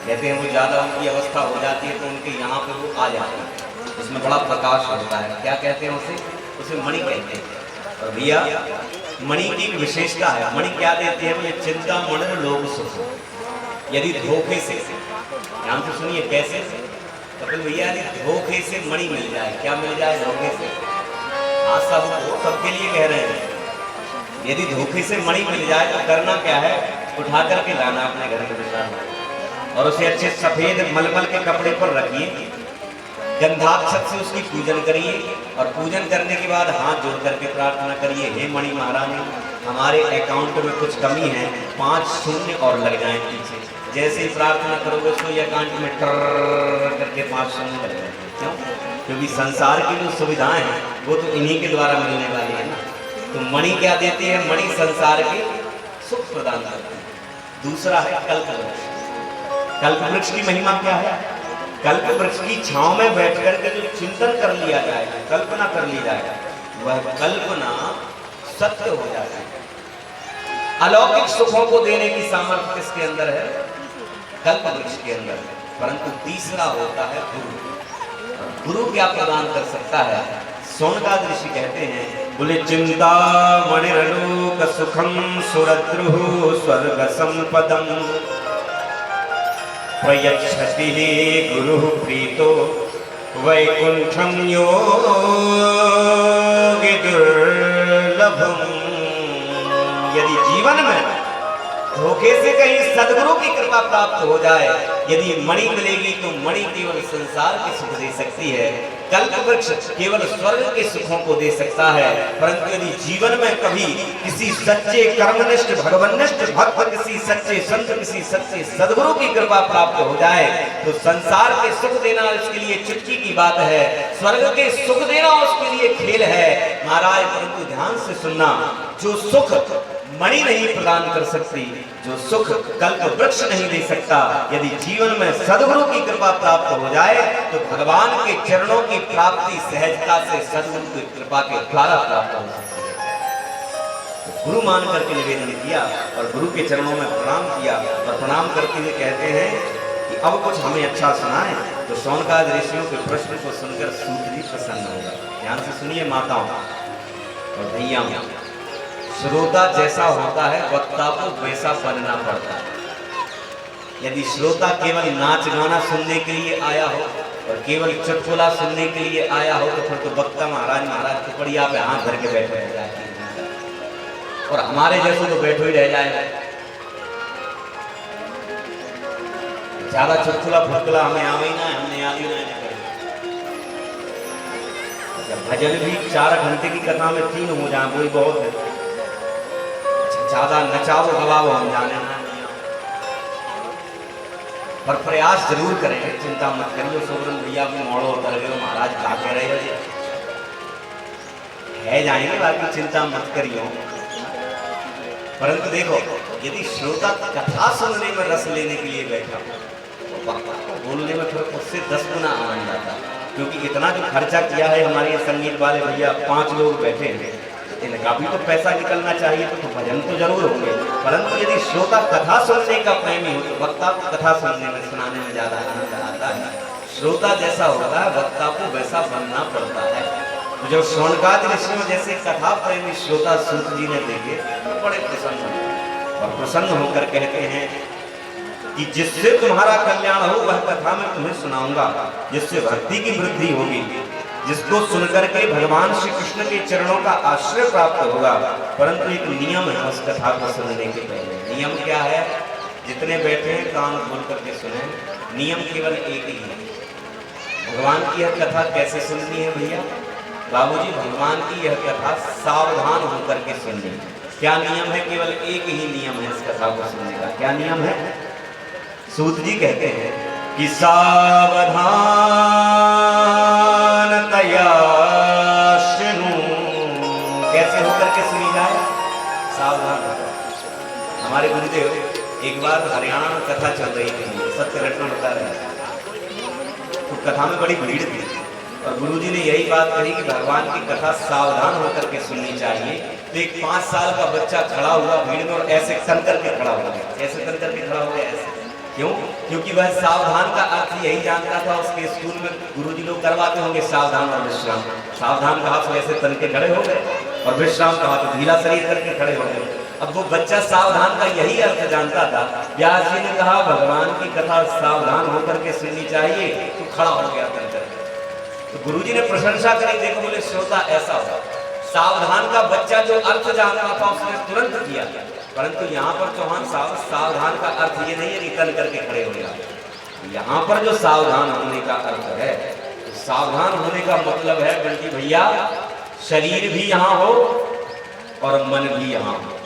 कहते हैं वो ज़्यादा उनकी अवस्था हो जाती है तो उनके यहाँ पे वो आ जाते हैं, उसमें बड़ा प्रकाश होता है। क्या कहते हैं उसे? उसे मणि कहते हैं। और भैया मणि की एक विशेषता है। मणि क्या देती है? बोले चिंता मणि लोग सुख। यदि धोखे से, ध्यान से सुनिए कैसे, तो फिर भैया यदि धोखे से मणि मिल जाए, क्या मिल जाए? धोखे से, हाँ सबको, सबके लिए कह रहे हैं। यदि धोखे से मणि मिल जाए तो करना क्या है? उठा करके लाना अपने घर में बिछाना और उसे अच्छे सफेद मलमल के कपड़े पर रखिए, गंधाक्षत से उसकी पूजन करिए और पूजन करने के बाद हाथ जोड़ करके प्रार्थना करिए, हे मणि महारानी, हमारे अकाउंट में कुछ कमी है, 5 शून्य और लग जाए पीछे। जैसे ही प्रार्थना करोगे उसको अकाउंट में टर करके 5 शून्य लग जाएंगे। क्यों? क्योंकि संसार की जो सुविधाएं हैं वो तो इन्हीं के द्वारा मिलने वाली है ना। तो मणि क्या देती है? मणि संसार के सुख प्रदान करती है। दूसरा है कल्पवृक्ष। कल्पवृक्ष की महिमा क्या है? कल्पवृक्ष की छांव में बैठ करके जो चिंतन कर लिया जाएगा, कल्पना कर ली जाएगा, वह कल्पना सत्य हो जाती है। अलौकिक सुखों को देने की सामर्थ्य किसके अंदर है? कल्पवृक्ष के अंदर। परंतु तीसरा होता है गुरु। गुरु क्या प्रदान कर सकता है? सोनकाद ऋषि कहते हैं, बोले चिंता मणिरलोक सुखम सुरद्रुः स्वर्ग संपदम प्रयच्छति गुरुः प्रीतो वैकुंठम योगी दुर्लभम। यदि जीवन में धोखे से कहीं सदगुरु की कृपा प्राप्त हो जाए, यदि मणि मिलेगी तो मणि केवल संसार के सुख दे सकती है, कल्पवृक्ष केवल स्वर्ग के सुखों को दे सकता है। परंतु यदि जीवन में कभी किसी सच्चे कर्मनिष्ठ भगवनिष्ठ भक्त, किसी सच्चे संत, किसी सच्चे सदगुरु की कृपा प्राप्त हो जाए तो संसार के सुख देना इसके लिए चुटकी की बात है, स्वर्ग के सुख देना उसके लिए खेल है महाराज। परंतु ध्यान से सुनना, जो सुख मणि नहीं प्रदान कर सकती, जो सुख कल्प वृक्ष नहीं दे सकता, यदि जीवन में सदगुरु की कृपा प्राप्त हो जाए तो भगवान के चरणों की प्राप्ति सहजता से सदगुरु की कृपा के द्वारा प्राप्त हो सकती है। तो गुरु मान करके निवेदन किया और गुरु के चरणों में प्रणाम किया और प्रणाम करते हुए कहते हैं कि अब कुछ हमें अच्छा सुनाए। तो सोनकाद ऋषियों के प्रश्न को सुनकर सूत भी प्रसन्न हो गए। ध्यान से सुनिए माताओं और भैया, श्रोता जैसा होता है वक्ता को वैसा बनना पड़ता है। यदि श्रोता केवल नाच गाना सुनने के लिए आया हो और केवल चुटकुला सुनने के लिए आया हो तो फिर तो वक्ता महाराज की पड़िया पे हाथ धर के बैठे रह जाए और हमारे जैसे तो बैठे ही रह जाएगा। ज्यादा चुटकुला फुटकुला हमें आवे ही ना, हमने याद ही ना। भजन भी 4 घंटे की कथा में 3 हो जाए वही बहुत है। ज्यादा नचाओ गवाओ हम जाने ना, पर प्रयास जरूर करेंगे, चिंता मत करिए। सोबरन भैया भी मोड़ो उतर गए महाराज, क्या कह रहे हो है जाएंगे, बाकी चिंता मत करियो। परंतु देखो, यदि श्रोता कथा सुनने में रस लेने के लिए बैठा तो वक्ता को बोलने में फिर उससे 10 गुना आनंद आता, क्योंकि इतना जो खर्चा किया है हमारे संगीत वाले भैया, 5 लोग बैठे हैं, इनका भी तो पैसा निकलना चाहिए, तो भजन तो जरूर होंगे। परंतु यदि श्रोता कथा सुनने का प्रेमी हो तो वक्ता को कथा सुनने में सुनाने में ज्यादा आनंद आता है। श्रोता जैसा होता है वक्ता को वैसा बनना पड़ता है। तो जब शौनकादि ऋषियों जैसे कथा प्रेमी श्रोता सूत जी ने देखे तो बड़े प्रसन्न हुए और प्रसन्न होकर कहते हैं कि जिससे तुम्हारा कल्याण हो वह कथा मैं तुम्हें सुनाऊंगा, जिससे भक्ति की वृद्धि होगी, जिसको सुनकर के भगवान श्री कृष्ण के चरणों का आश्रय प्राप्त होगा। परंतु एक नियम है उस कथा को सुनने के पहले। नियम क्या है? जितने बैठे हैं कान खोल करके सुने। नियम केवल एक ही है। भगवान की यह कथा कैसे सुननी है भैया? बाबूजी, भगवान की यह कथा सावधान होकर के सुननी है। क्या नियम है? केवल एक ही नियम है इस कथा को सुनने का। क्या नियम है? सूत जी कहते हैं कि सावधान तया शृणु। कैसे होकर के सुनी जाए? सावधान होकर। हमारे गुरुदेव एक बार हरियाणा में कथा चल रही थी, सत्य घटना बता रहे, तो कथा में बड़ी भीड़ थी और गुरुजी ने यही बात कही कि भगवान की कथा सावधान होकर के सुननी चाहिए। तो एक 5 साल का बच्चा खड़ा हुआ भीड़ में और ऐसे तन करके खड़ा हो गया। ऐसे तन करके खड़ा हो गया ऐसे। क्यों? क्योंकि वह सावधान का अर्थ यही जानता था। उसके स्कूल में गुरुजी लोग करवाते होंगे सावधान और विश्राम। सावधान कहा तो ऐसे तन के खड़े हो गए और विश्राम कहा तो ढीला शरीर करके खड़े हो गए। अब वो बच्चा सावधान का यही अर्थ जानता था। व्यास जी ने कहा भगवान की कथा सावधान होकर के सुननी चाहिए, तो खड़ा हो गया तन करके। तो गुरुजी ने प्रशंसा करी। देखो बोले श्रोता, ऐसा हो सावधान का बच्चा जो अर्थ जानता था उसने तुरंत किया। परंतु यहाँ पर चौहान साहब, सावधान का अर्थ ये नहीं है कि तन करके खड़े हो गया। यहाँ पर जो सावधान होने का अर्थ है, तो सावधान होने का मतलब है बल्कि भैया शरीर भी यहाँ हो और मन भी यहाँ हो।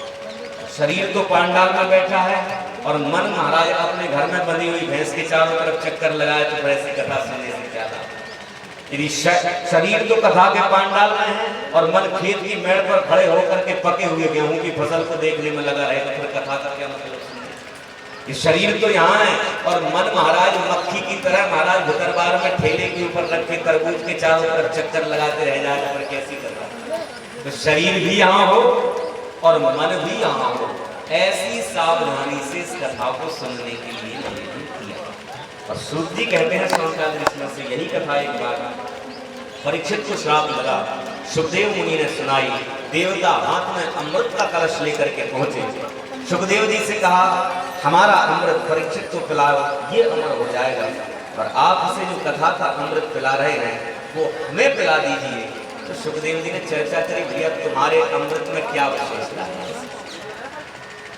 शरीर तो पांडाल में बैठा है और मन महाराज अपने घर में बनी हुई भैंस के चारों तरफ चक्कर लगाए, तो ऐसी कथा सुनने से क्या था? यदि शरीर तो कथा के पांडाल में है और मन खेत की मेड़ पर खड़े होकर के पके हुए गेहूं की फसल को देखने में लगा रहे, तो फिर कथा का क्या मतलब? ये शरीर तो यहाँ है और मन महाराज मक्खी की तरह महाराज भुतरबार में ठेले के ऊपर रख के तरबूज के चारों तरफ चक्कर लगाते रह जाए, तो फिर कैसी कथा? तो शरीर भी यहाँ हो और मन भी यहाँ हो। ऐसी सावधानी से इस कथा को सुनने के लिए निवेदन किया। और सूत जी कहते हैं शौनकादि ऋषियों से यही कथा एक बार परीक्षित को श्राप लगा। सुखदेव मुनि ने सुनाई। देवता हाथ में अमृत का कलश लेकर के पहुंचे। सुखदेव जी से कहा हमारा अमृत परीक्षित को पिलाओ, ये अमर हो जाएगा, और आप इसे जो कथा का अमृत पिला रहे हैं वो हमें पिला दीजिए। तो सुखदेव जी ने चर्चा करी, भैया तुम्हारे अमृत में क्या विशेषता है?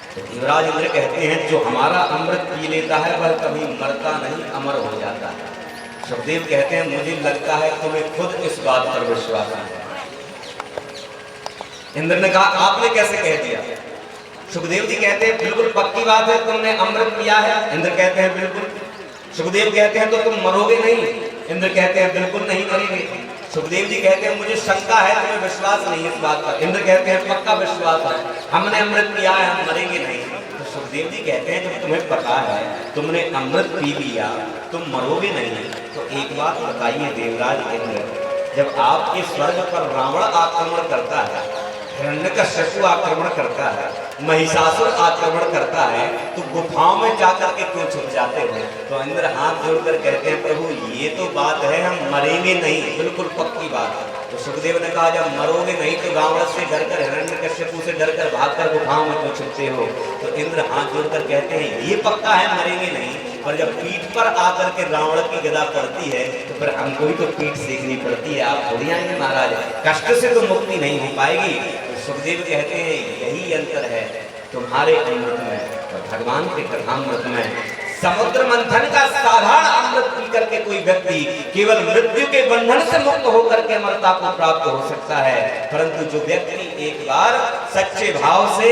तो युवराज इंद्र कहते हैं जो हमारा अमृत पी लेता है वह कभी मरता नहीं, अमर हो जाता है। सुखदेव कहते हैं मुझे लगता है तुम्हें खुद इस बात पर विश्वास है। इंद्र ने कहा आपने कैसे कह दिया? सुखदेव जी कहते हैं बिल्कुल पक्की बात है, तुमने अमृत पिया है। इंद्र कहते हैं बिल्कुल। सुखदेव कहते हैं तो तुम मरोगे नहीं? इंद्र कहते हैं बिल्कुल नहीं मरेंगे। सुखदेव जी कहते हैं मुझे शंका है, तुम्हें विश्वास नहीं इस बात पर। इंद्र कहते हैं पक्का विश्वास है, हमने अमृत पिया है, हम मरेंगे नहीं। तो सुखदेव जी कहते हैं जब तुम्हें पता है तुमने अमृत पी लिया, तुम मरोगे नहीं, तो एक बात बताइए देवराज इंद्र, जब आपके स्वर्ग पर रावण आक्रमण करता है, हिरण्यकश्यप आक्रमण करता है, महिषासुर आक्रमण करता है, तो गुफाओं में जाकर के क्यों छुप जाते हो? तो इंद्र हाथ जोड़कर कहते हैं प्रभु ये तो बात है हम मरेंगे नहीं, बिल्कुल पक्की बात है। तो सुखदेव ने कहा जब मरोगे नहीं तो रावण से डरकर, हिरण्यकश्यप से डरकर भागकर गुफाओं में क्यों छुपते हो? तो इंद्र हाथ जोड़कर कहते हैं ये पक्का है मरेंगे नहीं, पर जब पीठ पर आकर के रावण की गदा पड़ती है तो फिर हमको ही तो पीठ सीखनी पड़ती है, आप थोड़ी आएंगे महाराज, कष्ट से तो मुक्ति नहीं हो पाएगी। तो सुखदेव कहते हैं यही अंतर है तुम्हारे अमृत में और भगवान के कथामृत में। समुद्र मंथन का साधारण अमृत पी करके कोई व्यक्ति केवल मृत्यु के बंधन से मुक्त होकर के अमरता को प्राप्त हो सकता है, परंतु जो व्यक्ति एक बार सच्चे भाव से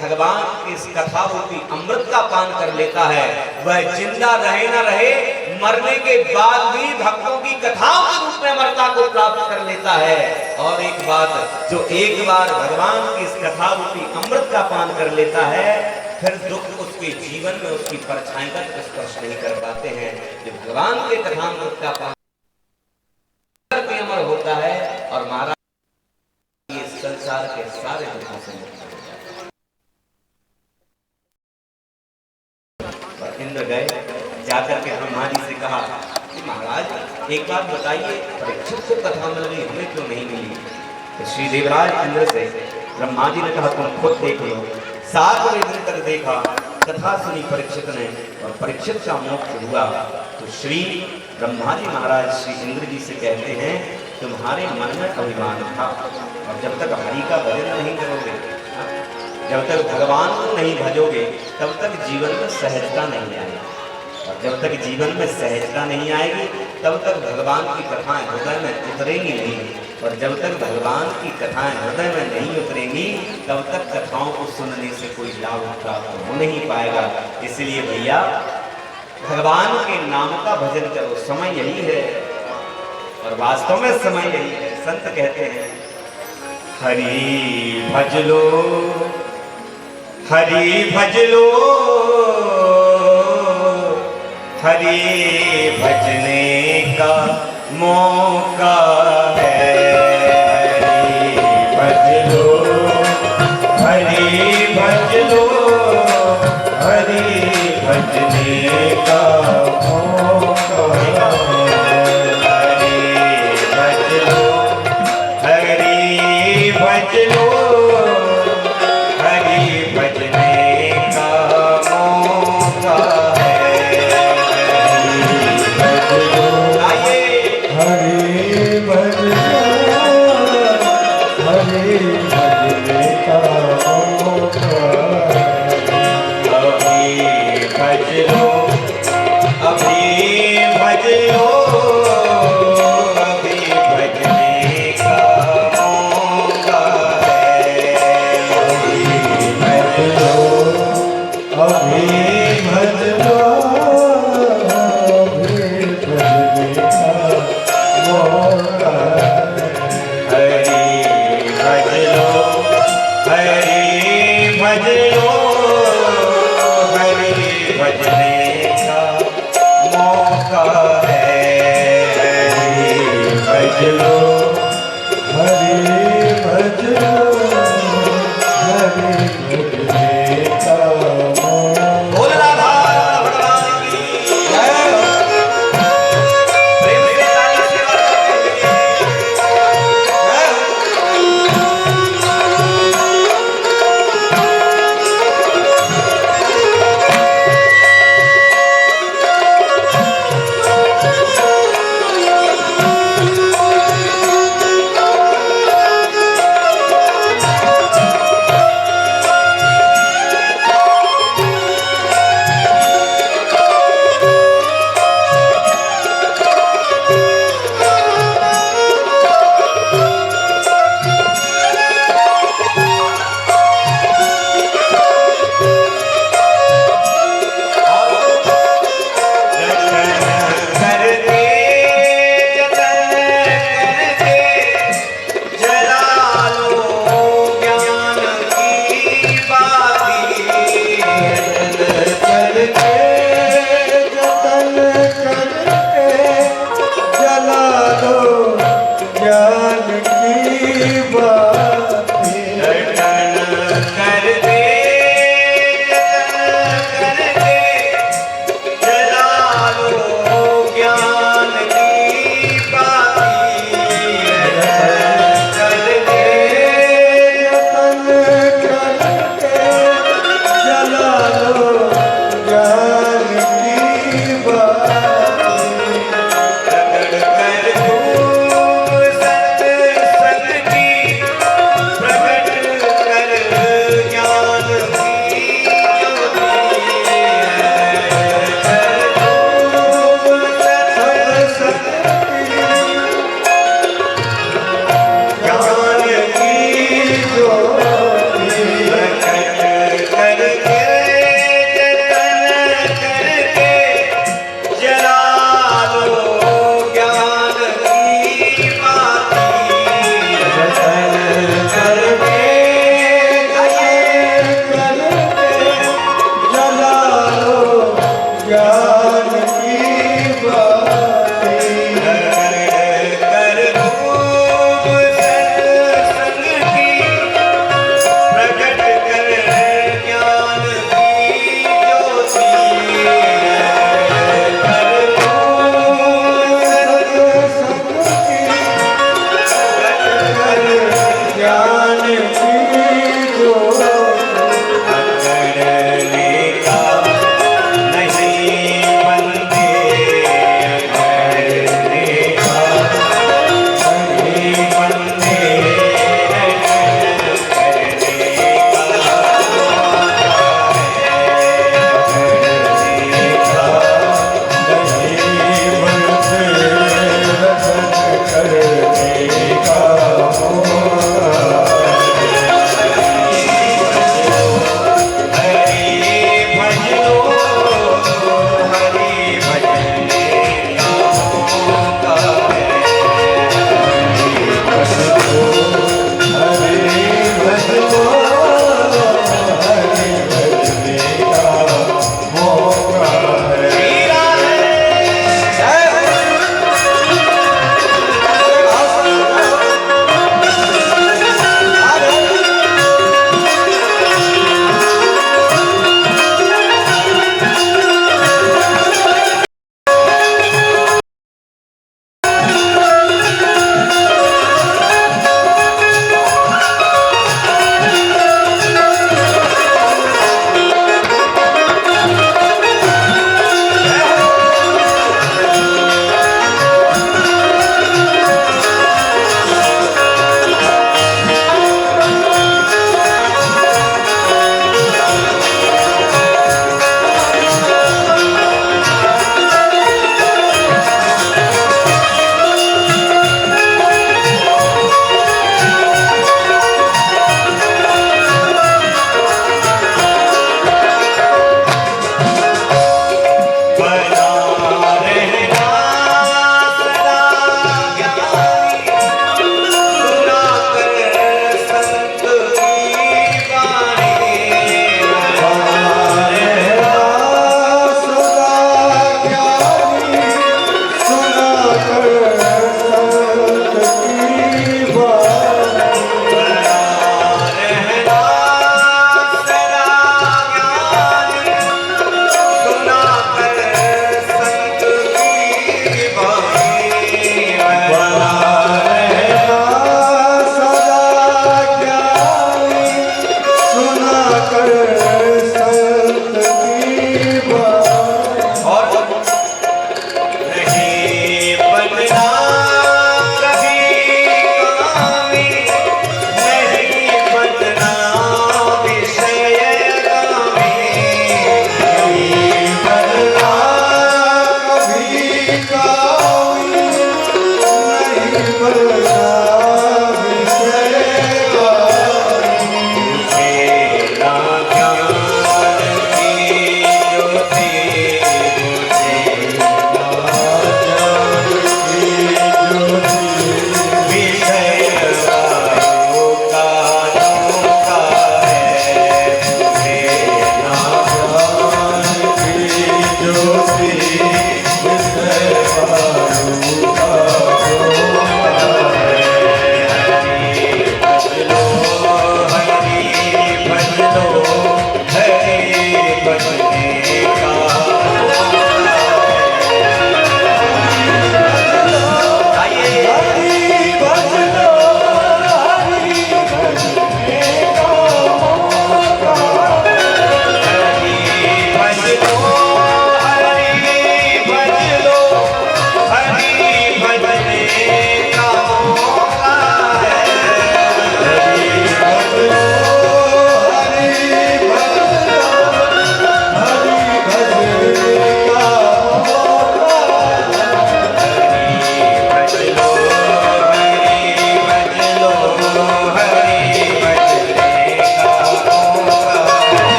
भगवान की इस कथा रूपी अमृत का पान कर लेता है वह जिंदा रहे न रहे, मरने के बाद भी भक्तों की कथाओं के रूप में अमरता को प्राप्त कर लेता है। और एक बात, जो एक बार भगवान की इस कथा रूपी अमृत का पान कर लेता है फिर दुख उसके जीवन में उसकी परछाई का स्पर्श नहीं कर पाते हैं। जो भगवान के कथामृत का पान करके अमर होता है और महाराज ये संसार के सारे दुखों से मुक्त हो जाता है। इंद्र गए, जाकर के ब्रह्मा जी से कहा महाराज एक बात बताइए, परीक्षित को कथा मिल गई, हमें क्यों नहीं मिली? तो श्री देवराज इंद्र से ब्रह्मा जी ने कहा तुम खुद देख लो। 7 दिन तक देखा, कथा सुनी परीक्षित ने और परीक्षित का मोक्ष हुआ। तो श्री ब्रह्मा जी महाराज श्री इंद्र जी से कहते हैं तुम्हारे मन में अभिमान था, और जब तक हरि का भजन नहीं करोगे, जब तक भगवान को नहीं भजोगे, तब तक जीवन में सहजता नहीं आएगी। और जब तक जीवन में सहजता नहीं आएगी, तब तक भगवान की कथाएं हृदय में उतरेंगी नहीं। और जब तक भगवान की कथाएं हृदय में नहीं उतरेंगी, तब तक कथाओं को सुनने से कोई लाभ प्राप्त हो नहीं पाएगा। इसलिए भैया भगवान के नाम का भजन करो, समय यही है, और वास्तव में समय यही है। संत कहते हैं हरि भज लो, हरि भज लो, हरि भजने का मौका है। हरि भज लो, हरि भज लो, हरि भजने का मौका है। हरि भज लो, हरि भज लो, हरि भजने का मौका है। हरि भज लो, हरि भजने का मौका है। अभी भज लो, अभी भज लो, अभी भजने का मौका है। अभी भज लो, अभी भज लो, अभी भजने का मौका है। हरि भज लो, हरि भज लो, हरि भजने का मौका है। हरि भज लो, हरि भज लो, हरि भजने का मौका। बोल राधा भगवान की जय हो। प्रेम से ताली सेवा करते हुए जय हो। ना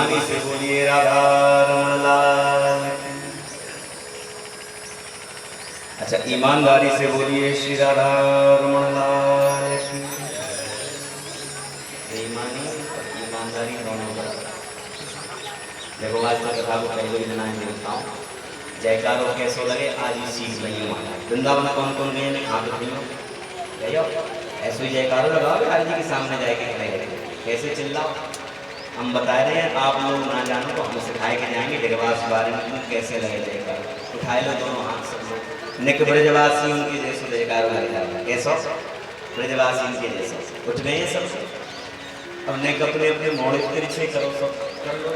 ईमानी से बोलिए राधा रमण लाल की। अच्छा, ईमानदारी से बोलिए श्री राधा रमण लाल की। ईमानी और ईमानदारी दोनों का देखो। आज तो कथा को पहले ही बनाए देता हूँ, जयकारो कैसो लगे आज ही सीख रही हूँ। वृंदावन कौन कौन गए ने हाथ उठाइयो, ऐसे ही जयकारो लगाओ आज जी के सामने जाके खड़े कैसे चिल्लाओ। हम बता रहे हैं, आप लोग ना जानो तो हम सिखाए के जाएंगे जगवास बारे में कैसे लगे जयकारो। उठाए लो दोनों हाथ सब लोग। निक ब्रजवासी उनके जैसे जयकारो लग जाएगा, कैसो ब्रजवासी उनके जैसे उठ गए सब। अब निक अपने अपने मोड़े तिरछे करो, सब कर लो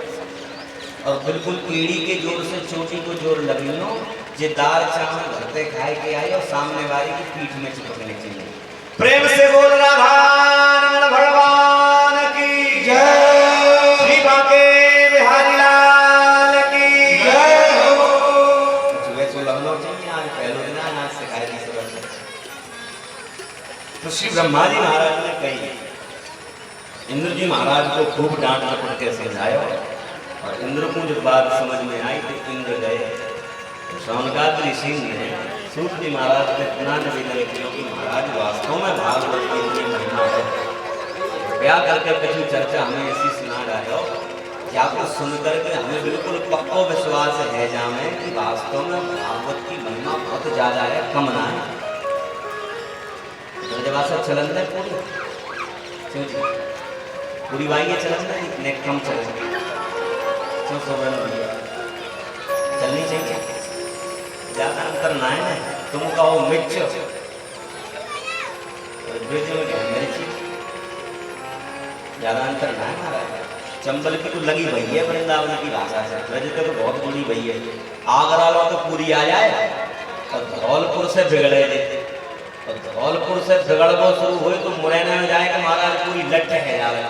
और बिल्कुल पीढ़ी के जोर से चोटी को जोर लगी लो। जे दाल चावल भरते खाए के आई और सामने वाली की पीठ में चिपकने चाहिए। प्रेम से बोल राधा रमण भगवान की जय, श्री बांके बिहारी लाल की जय हो। सुबह सो लगना चाहिए, आज पहले दिन आज सिखाई दी सब। तो श्री ब्रह्मा जी महाराज ने कही, इंद्र जी महाराज को खूब डांट डपट के समझाया और इंद्र को जब बात समझ में आई तो इंद्र गए। तो शौनकादि ऋषि ने सूत जी महाराज ने इतना निवेदन किया कि महाराज वास्तव में भागवत की इतनी महिमा है, ब्याह करके कुछ चर्चा हमें ऐसी सुना रहा हो या कुछ सुन करके हमें बिल्कुल पक्का विश्वास है जामे कि वास्तव में भागवत की महिमा बहुत ज्यादा है, कम ना है। ब्रजवासा चलन है पूरी पूरी वाई चलन है, इतने कम चलन चलनी चाहिए, ज्यादा अंतर ना है। तुम कहो मिर्च मिर्ची, ज्यादा अंतर ना है महाराज। चंबल की तो लगी भई है वृंदावन की भाषा से, ब्रज तो बहुत जुड़ी भई है। आगरा लो तो पूरी आ जाए और धौलपुर से बिगड़े थे, और धौलपुर से बिगड़बो शुरू हुए तो मुरैना में जाए कि महाराज पूरी लट है जाए।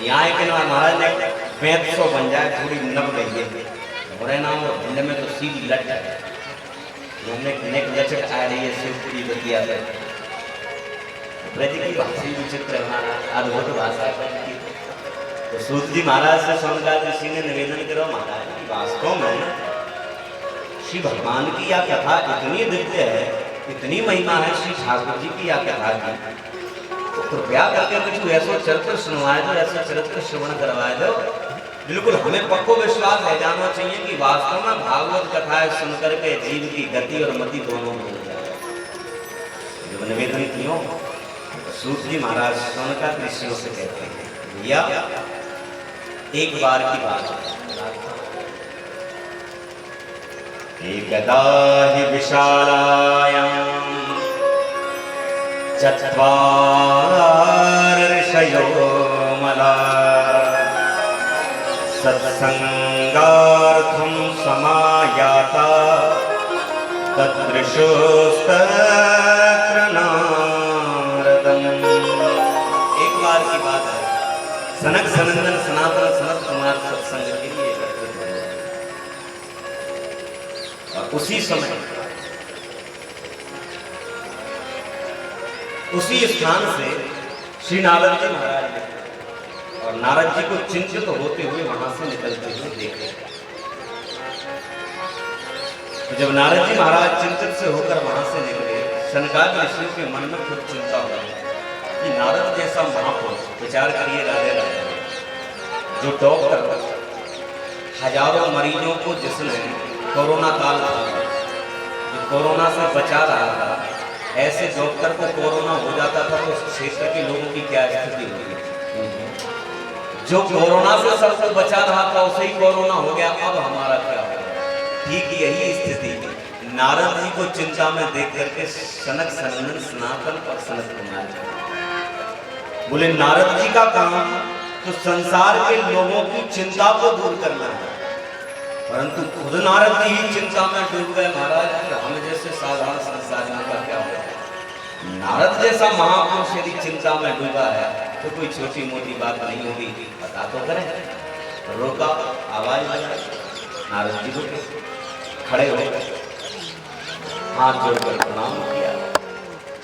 यहाँ के महाराज ने 500 बन जाए थोड़ी नब गई है, मुरैना और भिंड में तो सीधी लट है। हमने नेक लचक आ रही है शिव की बतिया से। ब्रज की भाषा विचित्र हमारा अद्भुत भाषा है। तो सूत जी महाराज से शौनकादि ऋषि ने निवेदन करो महाराज की वास्तव में श्री भगवान की यह कथा इतनी दिव्य है, इतनी महिमा है श्री ठाकुर जी की यह कथा की, तो कृपया करके कुछ ऐसा चरित्र सुनवाए दो, ऐसा चरित्र श्रवण करवाए दो। बिल्कुल हमें पक्को विश्वास है जाना चाहिए कि वास्तव में भागवत कथाएं सुनकर के जीव की गति और मति दोनों मिल जाए। जब निवेदन किया सूत जी महाराज शौनकादि ऋषियों से कहते हैं, भैया एक बार की बात, एकदा हि विशालायां चत्वार ऋषयो मलाः सत्संगार्थं समायाता तदृशोस्तत्र नारदम्। एक बार की बात है, सनक सनंदन सनातन सनत कुमार सत्संग के लिए एकत्रित हुए और उसी समय उसी स्थान से श्री नारद जी महाराज ने और नारद जी को चिंतित होते हुए वहां से निकलते हुए देखे। तो जब नारद जी महाराज चिंतित से होकर वहां से निकले, शौनकादि ऋषियों के मन में खुद चिंता हो कि नारद जैसा महापुरुष, विचार करिए राधे राधे, जो डॉक्टर हजारों मरीजों को जिसने कोरोना काल था, जो कोरोना से बचा रहा था, ऐसे डॉक्टर को कोरोना हो जाता था तो उस क्षेत्र के लोगों की क्या स्थिति होगी। जो कोरोना से सबको बचा रहा था उसे ही कोरोना हो गया, अब हमारा क्या होगा। ठीक यही स्थिति नारद जी को चिंता में देख करके सनक सनंदन सनातन और सनत कुमार बोले, नारद जी का काम तो संसार के लोगों की चिंता को दूर करना है, परंतु खुद नारद जी ही चिंता में डूब गए महाराज, हम जैसे साधारण संसारियों का क्या होगा। नारद जैसा महापुरुष यदि चिंता में डूबा है तो कोई छोटी मोटी बात नहीं होगी, पता तो करें। रोका, आवाज लगाई, नारद जी रुके, खड़े हो गए, हाथ जोड़कर प्रणाम किया।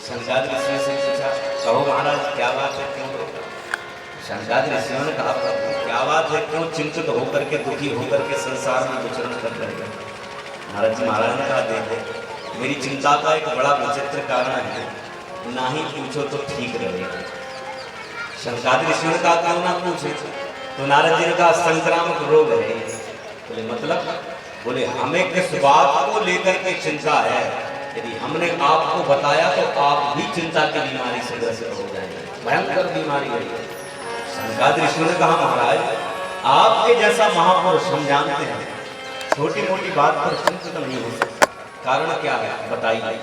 शौनकादि ऋषि से पूछा, कहो महाराज क्या बात है, क्यों रोका। शनकादि ऋषियों ने कहा प्रभु क्या बात है, क्यों चिंतित होकर के दुखी होकर के संसार में विचरण कर रहे हैं। नारद जी महाराज ने कहा देखो मेरी चिंता का एक बड़ा विचित्र कारण है, ना ही पूछो तो ठीक रहेगा। शनकादि ऋषियों ने कहा क्यों ना पूछे, तो नारद जी ने कहा संक्रामक रोग है। बोले मतलब? बोले हमें किस बात को लेकर के चिंता है, यदि हमने आपको बताया तो आप भी चिंता की बीमारी से ग्रसित हो जाएंगे, भयंकर बीमारी है। शनकादि ऋषियों ने कहा महाराज आपके जैसा महापुरुष हम जानते हैं छोटी मोटी बात पर चिंतित नहीं हो सकता, कारण क्या है बताइए।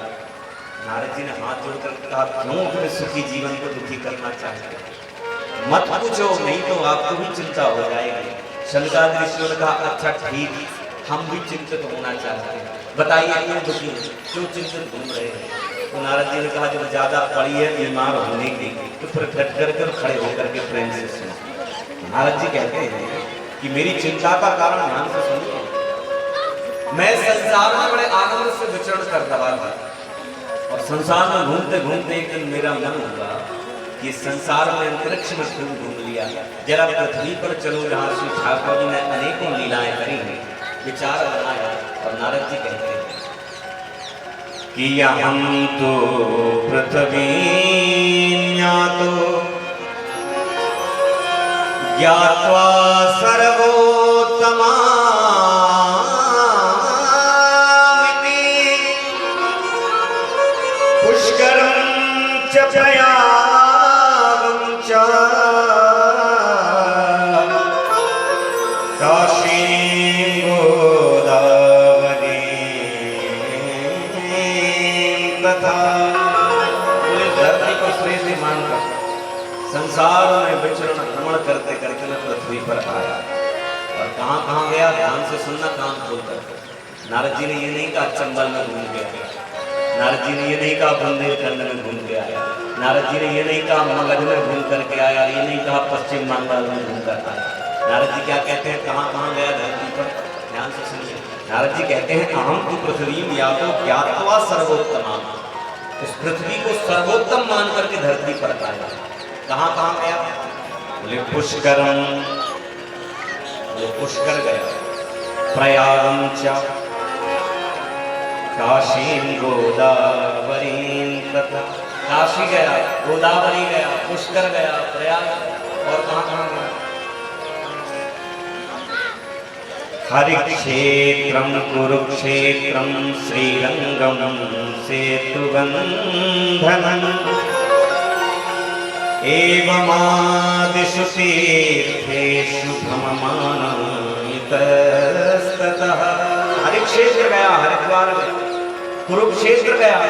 नारद जी ने हाथ जोड़कर कहा क्यों अपने सुखी जीवन को दुखी करना चाहते हैं, मत पूछो नहीं तो आपको भी चिंता हो जाएगी। शनकादि ऋषियों ने कहा अच्छा ठीक, हम भी चिंतित होना चाहते हैं, बताइए क्यों दुखी हैं, क्यों चिंतित घूम रहे हैं। तो नारद जी ने कहा जब ज्यादा पड़ी है बीमार होने की तो फिर डट कर खड़े होकर के प्रेम से सुनो। नारद जी कहते हैं कि मेरी चिंता का कारण ध्यान से सुनिए। मैं संसार में बड़े आनंद से विचरण कर रहा था और संसार में घूमते घूमते एक दिन मेरा मन हुआ कि संसार में अंतरिक्ष में क्यों घूम लिया, जरा पृथ्वी पर चलो जहाँ श्री ठाकुर जी ने अनेकों लीलाएं करी हैं। विचार बनाया और नारद जी कहते हैं कि हम तो पृथ्वी ज्ञातो ज्ञात्वा सर्वोत्तमा पुष्करं च प्रयागं च काशीं गोदावरी तथा। धरती को श्रेष्ठ मानकर संसार में विचरण भ्रमण करते करते मैं पृथ्वी पर आया और कहाँ कहाँ गया ध्यान से सुनना कान खोलकर। नारद जी ने ये नहीं कहा चंबल में घूम गया, नारद जी ने ये नहीं कहा बुंदेलखंड में घूम के आया, नारद जी ने ये नहीं कहा मगध में घूम करके आया, ये नहीं कहा पश्चिम बंगाल में घूम कर आया। नारद जी क्या कहते हैं कहाँ कहाँ गया धरती पर, ध्यान से सुनिए। नारद जी कहते हैं अहम तु पृथ्वी या तो ज्ञात्वा सर्वोत्तमा, इस पृथ्वी को सर्वोत्तम मान करके धरती पर आया। कहाँ कहाँ गया? बोले पुष्करम, बोले पुष्कर गया, प्रयागम च काशी गोदावरी तथा। काशी गया, गोदावरी गया, पुष्कर गया, प्रयाग और कहाँ कहाँ गया? हरिक्षेत्रम कुरुक्षेत्रम श्रीरंगम सेतुबंधनम एवमादिषु तीर्थेषु भ्रममाणं इतस्ततः। हरिक्षेत्र गया, हरिद्वार गया, कुरुक्षेत्र गया,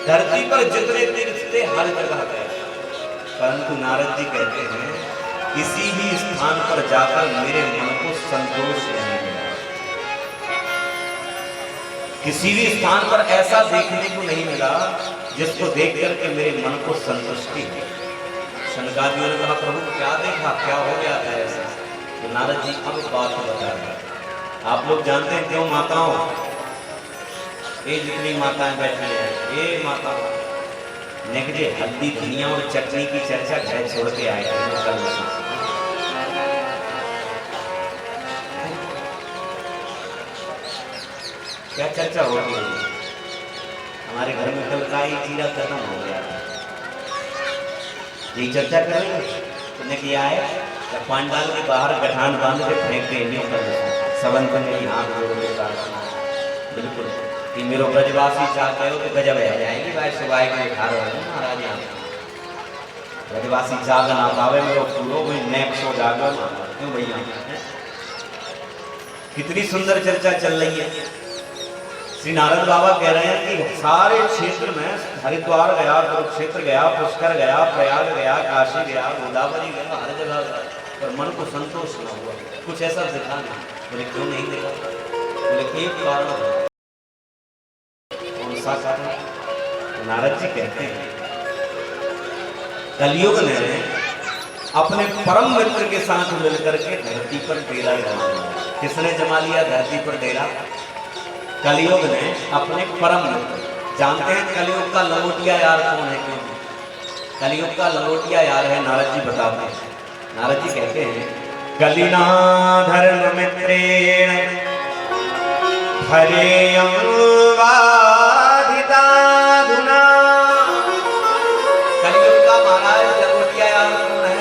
धरती पर जितने तीर्थ थे हर जगह गया। परंतु नारद जी कहते हैं किसी भी स्थान पर जाकर मेरे मन को संतोष नहीं मिला, किसी भी स्थान पर ऐसा देखने को नहीं मिला जिसको देख करके मेरे मन को संतुष्टि हो। शनकादियों ने कहा प्रभु क्या देखा, क्या हो गया था ऐसा? तो नारद जी अब बात बता रहे। आप लोग जानते हैं क्यों माताओं, ये जितनी माताएं बैठी हैं ये माता नेकजे हल्दी धनिया और चटनी की चर्चा घर छोड़ के आए थे। क्या चर्चा हो रही है? हमारे घर में कल का ही चीरा खत्म हो गया था, ये चर्चा करेंगे। तुमने किया है जब पांडाल के बाहर गठान बांध के फेंक देंगे सबन पर मेरी हाथ जोड़ के प्रार्थना बिल्कुल कि मेरो ब्रजवासी चाहते हो तो गजब आ जाएंगे भाई सुबह के खा रहे हो महाराज। यहाँ ब्रजवासी जाग ना पावे मेरो पूरो कोई नेक सो जागो क्यों भैया। कितनी सुंदर चर्चा चल रही है। श्री नारद बाबा कह रहे हैं कि सारे क्षेत्र में हरिद्वार गया, कुरुक्षेत्र गया, पुष्कर गया, प्रयाग गया, काशी गया, गोदावरी गया, हर जगह गया, पर मन को संतोष न हुआ, कुछ ऐसा दिखा नहीं। बोले क्यों नहीं देखा? बोले एक कारण है। कौन सा कारण? नारद जी कहते हैं कलयुग ने अपने परम मित्र के साथ मिलकर के धरती पर डेरा जमा लिया। किसने जमा लिया धरती पर डेरा? कलयुग ने अपने परम मित्र। जानते हैं कलयुग का लंगोटिया यार कौन है? क्यों? कलयुग का लंगोटिया यार है, नारद जी बताते हैं। नारद जी कहते हैं कलिना धर्म मित्रेण हरेयं वाधिताधुना। कलयुग का महाराज लंगोटिया यार कौन है?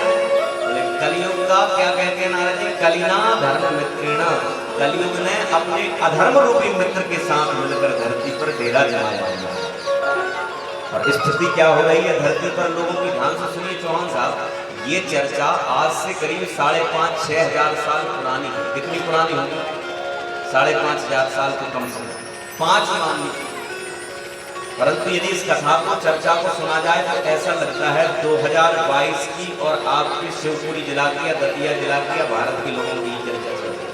कलयुग का क्या कहते हैं नारद जी? कलिना धर्म मित्रेण, कलयुग ने अपने अधर्म रूपी मित्र के साथ मिलकर धरती पर डेरा जमाया है। और स्थिति क्या हो रही है धरती पर लोगों की? ध्यान से सुनिए चौहान साहब, ये चर्चा आज से करीब 5,500-6 हजार साल पुरानी है। कितनी पुरानी होगी? 5,500 साल तो कम से कम 5 मान लीजिए। परंतु यदि इस कथा को, चर्चा को सुना जाए तो ऐसा लगता है 2022 की और आपकी शिवपुरी जिला की या दतिया जिला की या भारत के लोगों की चर्चा चल रही है।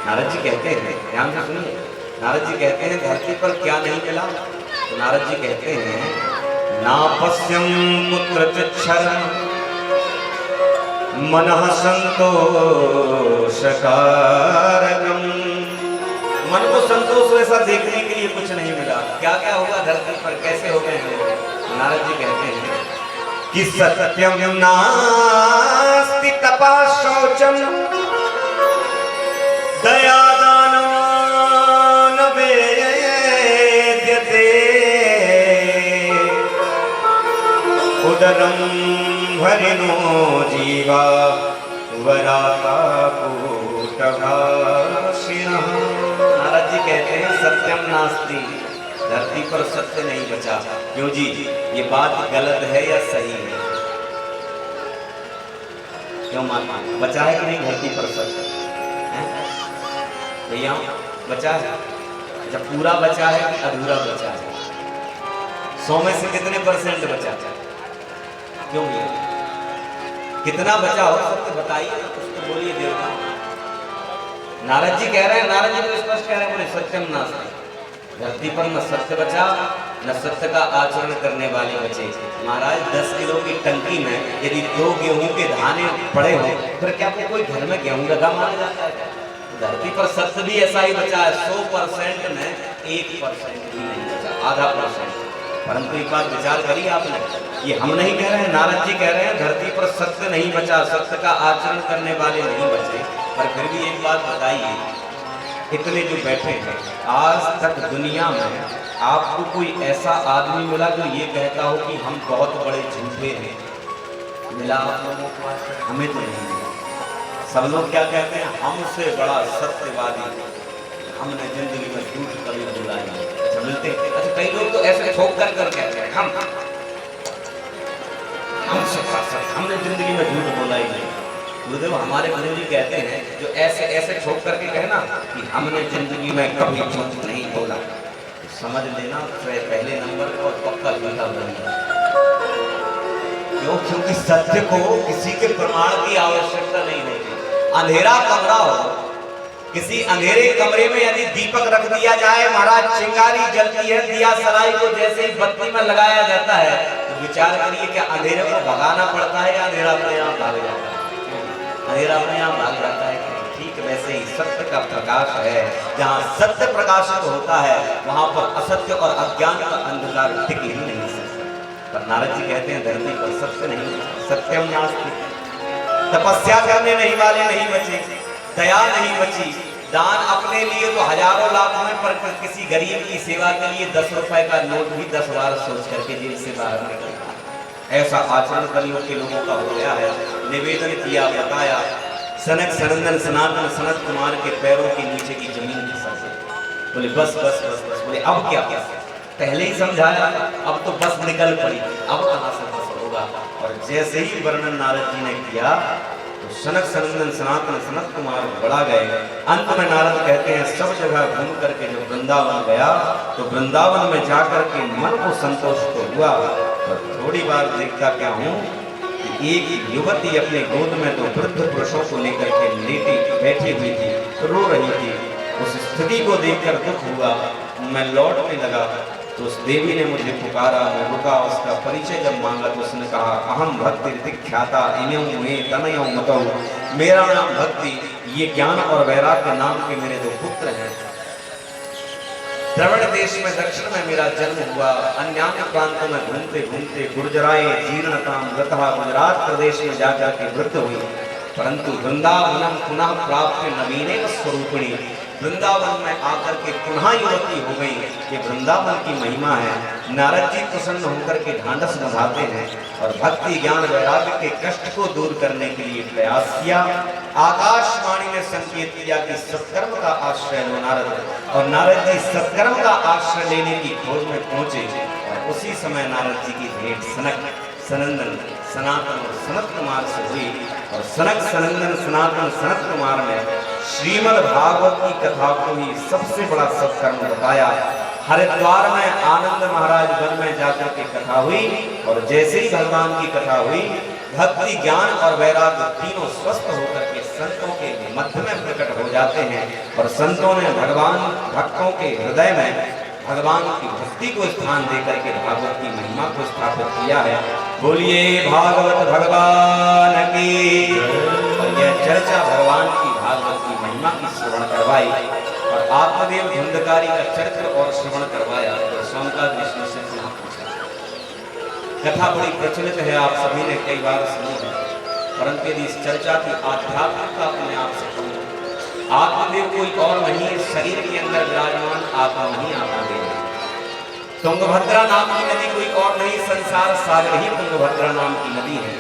नारद जी कहते हैं, ध्यान से सुनिए, नारद जी कहते हैं धरती पर क्या नहीं मिला? तो नारद जी कहते हैं नापस्यं कुत्रचिच्छरं मनः संतोषकारकम्। मन को संतोष वैसा देखने के लिए कुछ नहीं मिला। क्या क्या होगा धरती पर, कैसे हो गए हैं? नारद जी कहते हैं कि सत्यम नास्ति तपः शौचम दयादानो न वेद्यते उदरम भरिनो जीवा वराकाकूटभाषिणः। नारद जी कहते हैं सत्यम नास्ति, धरती पर सत्य नहीं बचा। क्यों जी, ये बात गलत है या सही है? क्यों मानना बचा है कि नहीं धरती पर सत्य? भैया बचा है? अच्छा, पूरा बचा है कि अधूरा बचा है? 100 में से कितने % बचा? क्यों भैया, कितना बचा हो सत्य बताइए ना, कुछ तो बोलिए देवता। नारद जी कह रहे हैं, नारद जी तो स्पष्ट कह रहे हैं, बोले सत्यम नास्ति, धरती पर न सत्य बचा न सत्य का आचरण करने वाले बचे। महाराज 10 किलो की टंकी में यदि 2 गेहूं के दाने पड़े हो फिर क्या कोई घर में गेहूं लगा माना जाता है? धरती पर सत्य भी ऐसा ही बचा है, 100% में 1% भी नहीं बचा, आधा %। परंतु एक बात विचार करिए आपने, ये हम नहीं कह रहे हैं, नारद जी कह रहे हैं धरती पर सत्य नहीं बचा, सत्य का आचरण करने वाले नहीं बचे। पर फिर भी एक बात बताइए, इतने जो बैठे हैं, आज तक दुनिया में आपको कोई ऐसा आदमी मिला जो ये कहता हो कि हम बहुत बड़े झूठे हैं? मिला आप लोगों को? हमें तो नहीं मिला। सब लोग क्या कहते हैं? हमसे बड़ा सत्यवादी, हमने जिंदगी में झूठ कभी बोला नहीं। अच्छा, मिलते हैं? अच्छा, कई लोग तो ऐसे ठोक कर कहते हैं हमने जिंदगी में झूठ बोला ही नहीं। गुरुदेव हमारे गुरु जी कहते हैं जो ऐसे ऐसे ठोक करके कहना कि हमने जिंदगी में कभी झूठ नहीं बोला, तो समझ लेना पहले नंबर पर पक्का झूठा बनेगा। क्यों? क्योंकि सत्य को किसी के प्रमाण की आवश्यकता नहीं होती। अंधेरा कमरा हो, किसी अंधेरे कमरे में यदि दीपक रख दिया जाए, महाराज चिंगारी जलती है, दिया सलाई को जैसे ही बत्ती में लगाया जाता है, तो विचार करिए कि अंधेरे को भगाना पड़ता है या अंधेरा अपने आप भाग जाता है? अंधेरा अपने आप भाग जाता है। ठीक वैसे ही सत्य का प्रकाश है, जहाँ सत्य प्रकाशित होता है वहां पर असत्य और अज्ञान का अंधकार टिक ही नहीं सकता। पर नारद जी कहते हैं धरती पर सत्य नहीं, सत्यम नास्ति, तपस्या करने नहीं वाले नहीं बचे, दया नहीं बची, दान अपने लिए तो हजारों लाख में, पर किसी गरीब की सेवा के लिए 10 रुपए का नोट भी 10 बार सोच करके जेब से बाहर निकलता। ऐसा आचरण कलयुग के लोगों का हो गया है। निवेदन किया, बताया, सनक सनंदन सनातन सनत कुमार के पैरों के नीचे की जमीन खिसक गई। बोले बस बस बस बस, बोले अब क्या? पहले ही समझाया, अब तो बस निकल पड़ी, अब कहाँ से बस होगा? और जैसे ही वर्णन नारद जी ने किया तो सनक सनंदन सनातन सनत कुमार बढ़ा गए। अंत में नारद कहते हैं सब जगह घूम करके जब वृंदावन गया तो वृंदावन में जाकर के मन को संतोष तो हुआ, और थोड़ी बार देखता क्या हूँ कि एक युवती अपने गोद में तो वृद्ध पुरुषों को लेकर के लेटी बैठी हुई थी, रो रही थी। उस स्थिति को देखकर दुख हुआ, मैं लौटने लगा तो उस देवी ने मुझे पुकारा, मैं रुका, उसका परिचय जब मांगा तो उसने कहा अहम भक्ति ख्याता इन्यों में तनयों मतों, मेरा नाम भक्ति, ये ज्ञान और वैराग्य नाम के मेरे 2 पुत्र हैं। द्रविड़ देश में दक्षिण में मेरा जन्म हुआ, अन्यान्य प्रांतों में घूमते घूमते गुर्जराए जीर्णताम गतः गुजरात प्रदेश में जाकर के वृद्ध हुई, परंतु वृंदावनम पुनः प्राप्त नवीने स्वरूपिणी, वृंदावन में आकर के पुनः युवती हो गई। ये वृंदावन की महिमा है। नारद जी प्रसन्न होकर के ढांढस बंधाते हैं और भक्ति ज्ञान वैराग्य के कष्ट को दूर करने के लिए प्रयास किया। आकाशवाणी ने संकेत किया कि सत्कर्म का आश्रय लो नारद, और नारद जी सत्कर्म का आश्रय लेने की खोज में पहुंचे। और उसी समय नारद जी की भेंट सनक सनंदन सनातन और सनत कुमार से हुई, और सनक सनंदन सनातन सनत कुमार ने श्रीमद् भागवत की कथा को ही सबसे बड़ा सत्कर्म बताया। हरिद्वार में आनंद महाराज वन में जाकर के कथा हुई, और जैसे ही भगवान की कथा हुई, भक्ति ज्ञान और वैराग्य तीनों स्वस्थ होकर के संतों के मध्य में प्रकट हो जाते हैं। और संतों ने भगवान भक्तों के हृदय में भगवान की भक्ति को स्थान देकर के भागवत की महिमा को स्थापित किया है। बोलिए भागवत भगवान की। और यह चर्चा भगवान की भागवत की महिमा की श्रवण करवाई, और आत्मदेव धुंधकारी का चरित्र और श्रवण करवाया। तो सोमनाथ विष्णु से पूछा, कथा बड़ी प्रचलित है, आप सभी ने कई बार सुनी है, परंतु यदि इस चर्चा की आध्यात्मिकता अपने आप से कहूँ, आत्मदेव कोई और नहीं, शरीर के अंदर विराजमान आत्मा ही आत्मदेव है। तुंगभद्रा नाम की नदी कोई और नहीं, संसार सागर ही तुंगभद्रा नाम की नदी है।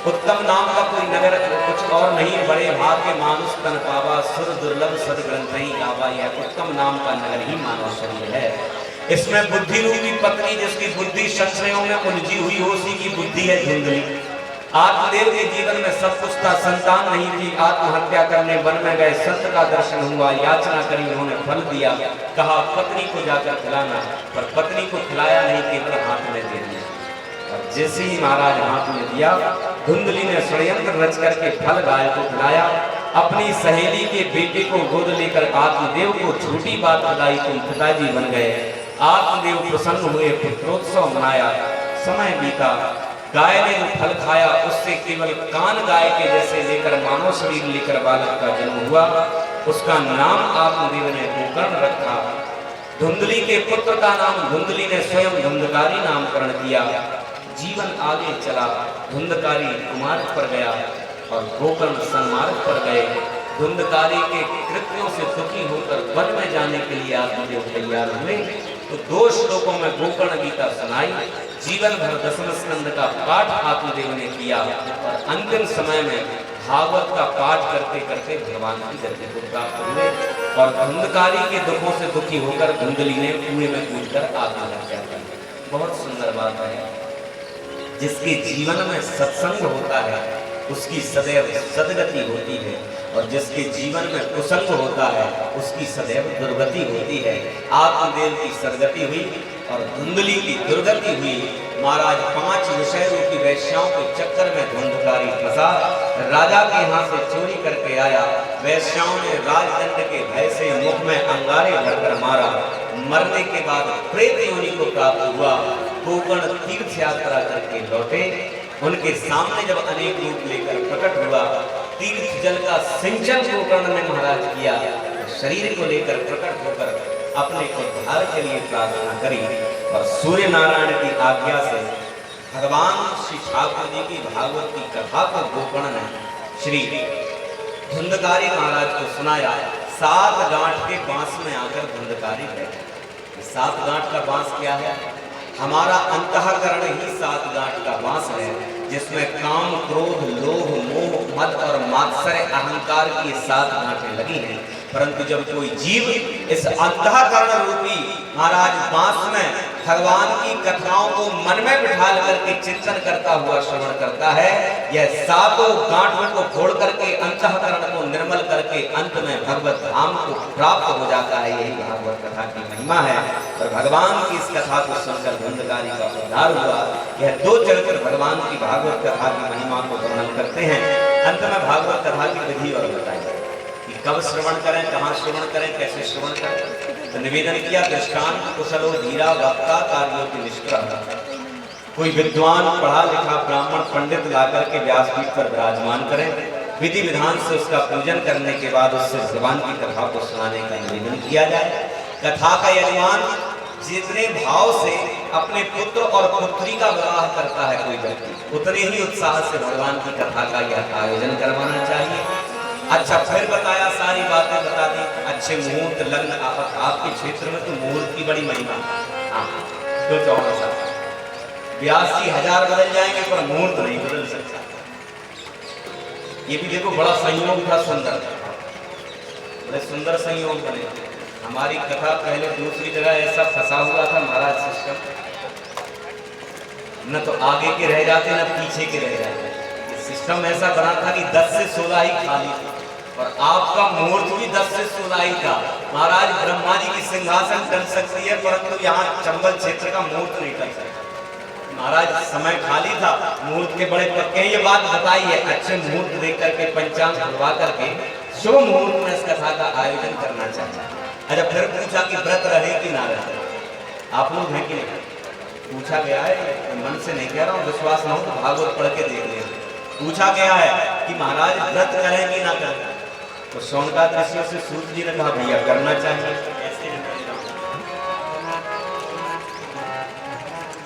उत्तम नाम का कोई नगर कुछ और नहीं, बड़े भाग्य मानुष तन पावा, सुर दुर्लभ सदग्रंथ ही गावा। यह उत्तम नाम का नगर ही मानव शरीर है। इसमें बुद्धि रूपी पत्नी, जिसकी बुद्धि संशयों में उलझी हुई हो, उसी की बुद्धि है धुंधली। आत्मदेव के जीवन में सब कुछ था, संतान नहीं थी, आत्महत्या करने वन में गए, संत का दर्शन हुआ, याचना करी, उन्होंने फल दिया, कहा पत्नी को जाकर खिलाना, पर पत्नी को खिलाया नहीं, केवल हाथ में दे दिया। और जैसे ही महाराज हाथ में दिया, धुंधली ने षड्यंत्र रच करके फल गाय को खिलाया। अपनी सहेली के बेटे को गोद लेकर आत्मदेव को छोटी बात बताई, तुम पिताजी बन गए। आत्मदेव प्रसन्न हुए, पुत्रोत्सव मनाया। समय बीता, गाय ने जो फल खाया, उससे केवल कान गाय के जैसे लेकर मानव शरीर लेकर बालक का जन्म हुआ। उसका नाम आत्मदेव ने गोकर्ण रखा। धुंधली के पुत्र का नाम धुंधली ने स्वयं धुंधकारी नामकरण किया। जीवन आगे चला, धुंधकारी कुमार्ग पर गया और गोकर्ण सन्मार्ग पर गए। धुंधकारी के कृत्यों से दुखी होकर वन में जाने के लिए आत्मदेव तैयार हुए, तो 2 श्लोकों में गोकर्ण गीता सुनाई। जीवन भर दशम स्कंद का पाठ आत्मदेव ने किया, और अंतिम समय में भागवत का पाठ करते करते भगवान की गति को प्राप्त हुए। और धुंधकारी के दुखों से दुखी होकर धुंधली ने कुएं में कूदकर आत्महत्या की। बहुत सुंदर बात है, जिसके जीवन में सत्संग होता है उसकी सदैव सदगति होती है, और जिसके जीवन में कुसंग होता है उसकी सदैव दुर्गति होती है। आत्मदेव की सदगति हुई और धुंधली की दुर्गति हुई। महाराज 5 विषय रूपी वैश्याओं के चक्कर में धुंधकारी फंसा, राजा के यहाँ से चोरी करके आया। वैश्याओं ने राजदंड के भय से मुख में अंगारे भरकर मारा। मरने के बाद प्रेत योनि को प्राप्त हुआ। गोकर्ण तीर्थ यात्रा करके लौटे, उनके सामने जब अनेक रूप लेकर प्रकट हुआ, तीर्थ जल का सिंचन गोकर्ण ने महाराज किया। शरीर को लेकर प्रकट होकर अपने उद्धार के लिए प्रार्थना करी, और सूर्य नारायण की आज्ञा से भगवान श्री ठाकुर जी की भागवत की कथा को गोकर्ण ने श्री धुंधकारी महाराज को सुनाया। 7 गांठ के बांस में आकर धुंधकारी बैठे। 7 गांठ का बांस क्या है? हमारा अंतःकरण ही 7 गांठ का बांस है, जिसमें काम, क्रोध, लोभ, मोह, मद और मात्सर्य अहंकार की 7 गांठें लगी हैं। परंतु जब कोई जीव इस अंतःकरण रूपी महाराज बांस में भगवान की कथाओं को मन में बिठा करके चिंतन करता हुआ श्रवण करता है, यह 7 गांठों को फोड़ करके अंतःकरण को निर्मल करके अंत में भगवत धाम को प्राप्त हो जाता है। यही भागवत कथा की महिमा है। और भगवान की इस कथा को सुनकर धुंधकारी का उद्धार हुआ। यह 2 चरित्र भगवान की भागवत कथा की महिमा को वर्णन करते हैं। अंत में भागवत कथा की विधि और बताई कि कब श्रवण करें, कहाँ श्रवण करें, कैसे श्रवण करें। तो निवेदन किया, दृष्टांत कुशलो धीरा वक्ता कार्योति निष्प्रह। कोई विद्वान पढ़ा लिखा ब्राह्मण पंडित लाकर के व्यासपीठ पर विराजमान करें, विधि विधान से उसका पूजन करने के बाद उससे भगवान की कथा को सुनाने का निवेदन किया जाए। कथा का यजमान जितने भाव से अपने पुत्र और पुत्री का विवाह करता है कोई व्यक्ति, उतने ही उत्साह से भगवान की कथा का यह आयोजन करवाना चाहिए। अच्छा, फिर बताया, सारी बातें बता दी। अच्छे मुहूर्त लग्न आपके क्षेत्र में तो मुहूर्त की बड़ी महिमा। हाँ, तो 14 व्यास जी 1000 बदल जाएंगे पर मुहूर्त नहीं बदल सकता। ये भी देखो बड़ा संयोग था, सुंदर, बड़े सुंदर संयोग बने। हमारी कथा पहले दूसरी जगह ऐसा फंसा हुआ था महाराज सिस्टम, न तो आगे के रह जाते न पीछे के रह जाते। ये सिस्टम ऐसा बना था कि 10 से 16 ही खाली थी और आपका मुहूर्त भी 10 से 16 ही था। महाराज ब्रह्मा जी की सिंहासन टल सकती है परंतु यहाँ चंबल क्षेत्र का मुहूर्त नहीं टल सकता। महाराज समय खाली था, मुहूर्त के बड़े पक्के। ये बात बताई है, अच्छे मुहूर्त देख करके पंचांग खुलवा करके शुभ मुहूर्त में इस कथा का आयोजन करना चाहिए। अच्छा, फिर पूछा कि व्रत रहे कि ना रहे, आप लोग हैं कि नहीं? पूछा गया है, मन से नहीं कह रहा हूँ, विश्वास ना हो तो भागवत पढ़ के देख लें। पूछा गया है कि महाराज व्रत करें कि ना करें, तो शौनकाद ऋषियों से सूत जी ने कहा भैया करना चाहिए। ऐसे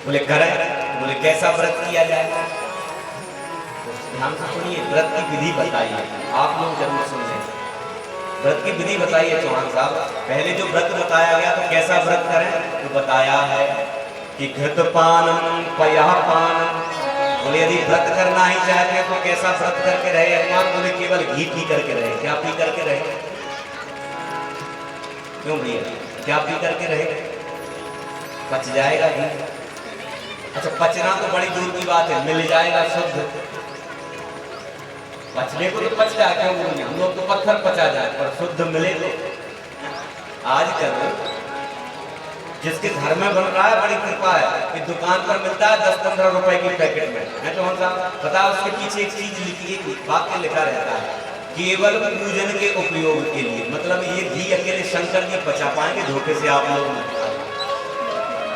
बोले करें, बोले कैसा व्रत किया जाए? तो ध्यान से सुनिए, व्रत की विधि बताइए, आप लोग जरूर सुन लें। व्रत की विधि बताइए चौहान साहब। पहले जो व्रत बताया गया तो कैसा व्रत करें, तो बताया है कि घृतपानम पयापानम। बोले यदि व्रत करना ही चाहते हैं तो कैसा व्रत करके रहे यजमान? बोले केवल घी पी करके रहे। क्या पी करके रहे? क्यों भैया, क्या पी करके रहे? पच जाएगा घी। अच्छा, पचना तो बड़ी दूर की बात है, मिल जाएगा शुद्ध। पचने को तो पच जाए, क्यों बोलिए, हम लोग तो पत्थर पचा जाए पर शुद्ध मिले तो। आजकल जिसके घर में बन रहा है बड़ी कृपा है कि दुकान पर मिलता है 10-15 रुपए की पैकेट में है, तो हम पता उसके पीछे एक चीज लिखी, एक वाक्य लिखा रहता है, केवल पूजन के उपयोग के लिए। मतलब ये घी अकेले शंकर जी पचा पाएंगे धोखे से आप लोग।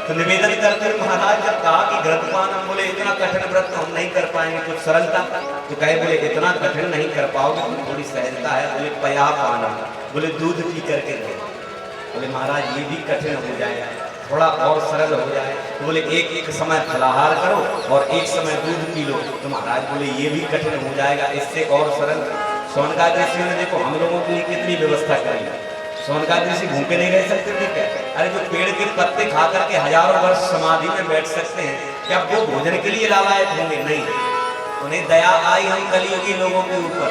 तो निवेदन करते महाराज जब कहा कि घृतपान, हम बोले इतना कठिन व्रत तो हम नहीं कर पाएंगे, कुछ सरलता। तो कहे बोले इतना कठिन नहीं कर पाओगे, तो थोड़ी सहजता है। बोले पयापान, बोले दूध पी करके रहे। बोले महाराज ये भी कठिन हो जाएगा, थोड़ा और सरल हो जाए। तो बोले एक समय फलाहार करो और एक समय दूध पी लो। तो महाराज बोले ये भी कठिन हो जाएगा, इससे और सरल। शौनकाद ऋषि ने देखो हम लोगों के लिए कितनी व्यवस्था करी। शौनकाद ऋषि भूखे नहीं रह सकते थे क्या? अरे जो पेड़ के पत्ते खा करके हजारों वर्ष समाधि में बैठ सकते हैं, क्या वो भोजन के लिए लालायक होंगे? नहीं, उन्हें दया आई हम कलियुगी लोगों के ऊपर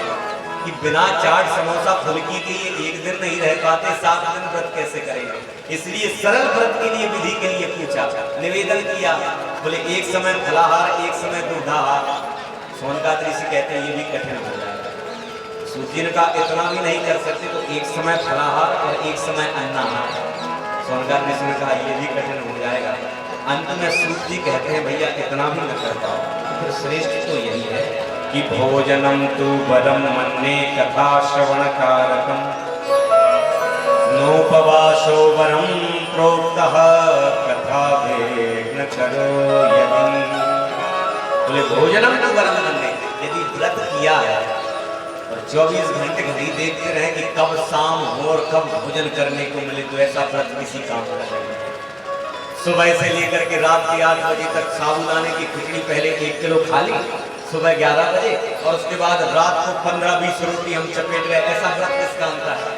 कि बिना चाट समोसा फुल्की के ये एक दिन नहीं रह पाते, 7 दिन व्रत कैसे करेंगे? इसलिए सरल व्रत के लिए विधि के लिए पूछा, निवेदन किया। बोले एक समय फलाहार, एक समय दूधाहार। शौनकाद ऋषि कहते हैं ये भी कठिन हो जाएगा। सूत जी ने कहा इतना भी नहीं कर सकते, तो एक समय फलाहार और एक समय अन्नाहार। शौनकाद ऋषि ने कहा ये भी कठिन हो जाएगा। अंत में सूत जी कहते हैं भैया इतना भी न कर पाओ, तो फिर श्रेष्ठ तो यही है कि भोजनम तु बलम मन्ये कथा श्रवण कारकम नोपवासो वरम प्रोक्तः कथा भेद करो यदि। बोले भोजनम तु बलम मन्ये, यदि व्रत किया है और 24 घंटे घड़ी देखते रहे कि कब शाम हो और कब भोजन करने को मिले, तो ऐसा व्रत किसी काम का नहीं। सुबह से लेकर के रात के 8 बजे तक साबुदाने की खिचड़ी पहले 1 किलो खा ली सुबह 11 बजे, और उसके बाद रात को 15-20 रोटी हम चपेट गए, ऐसा व्रत किस काम का है?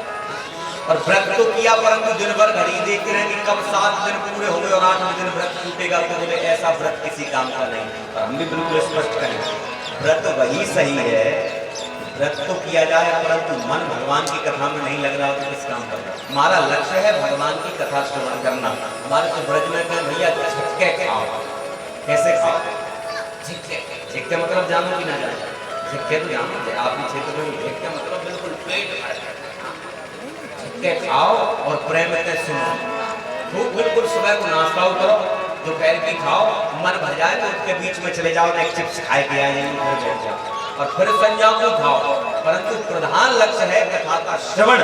और व्रत तो किया परंतु दिन भर घड़ी देखते रहे कि कब 7 दिन पूरे हो गए और 8वें दिन व्रत टूटेगा, तो बोले ऐसा व्रत किसी काम का नहीं। और हम भी बिल्कुल स्पष्ट करें, व्रत वही सही है, व्रत तो किया जाए परंतु मन भगवान की कथा में नहीं लग रहा हो तो किस काम करना। हमारा लक्ष्य है भगवान की कथा श्रवण करना। हमारे तो ब्रज में कहें भैया झटके खाओ। कैसे खाओ? झटके मतलब जानो कि ना जानो? झटके तो जानो, आपके क्षेत्र में झटके मतलब बिल्कुल पेट भर झटके खाओ और प्रेम से सुनो। खूब बिल्कुल सुबह को नाश्ता करो, दोपहर की खाओ, मन भर जाए तो उसके बीच में चले जाओ, एक चिप्स खाए के आए बैठ जाओ और फिर संजाओ को खाओ। परंतु प्रधान लक्ष्य है कथा का श्रवण।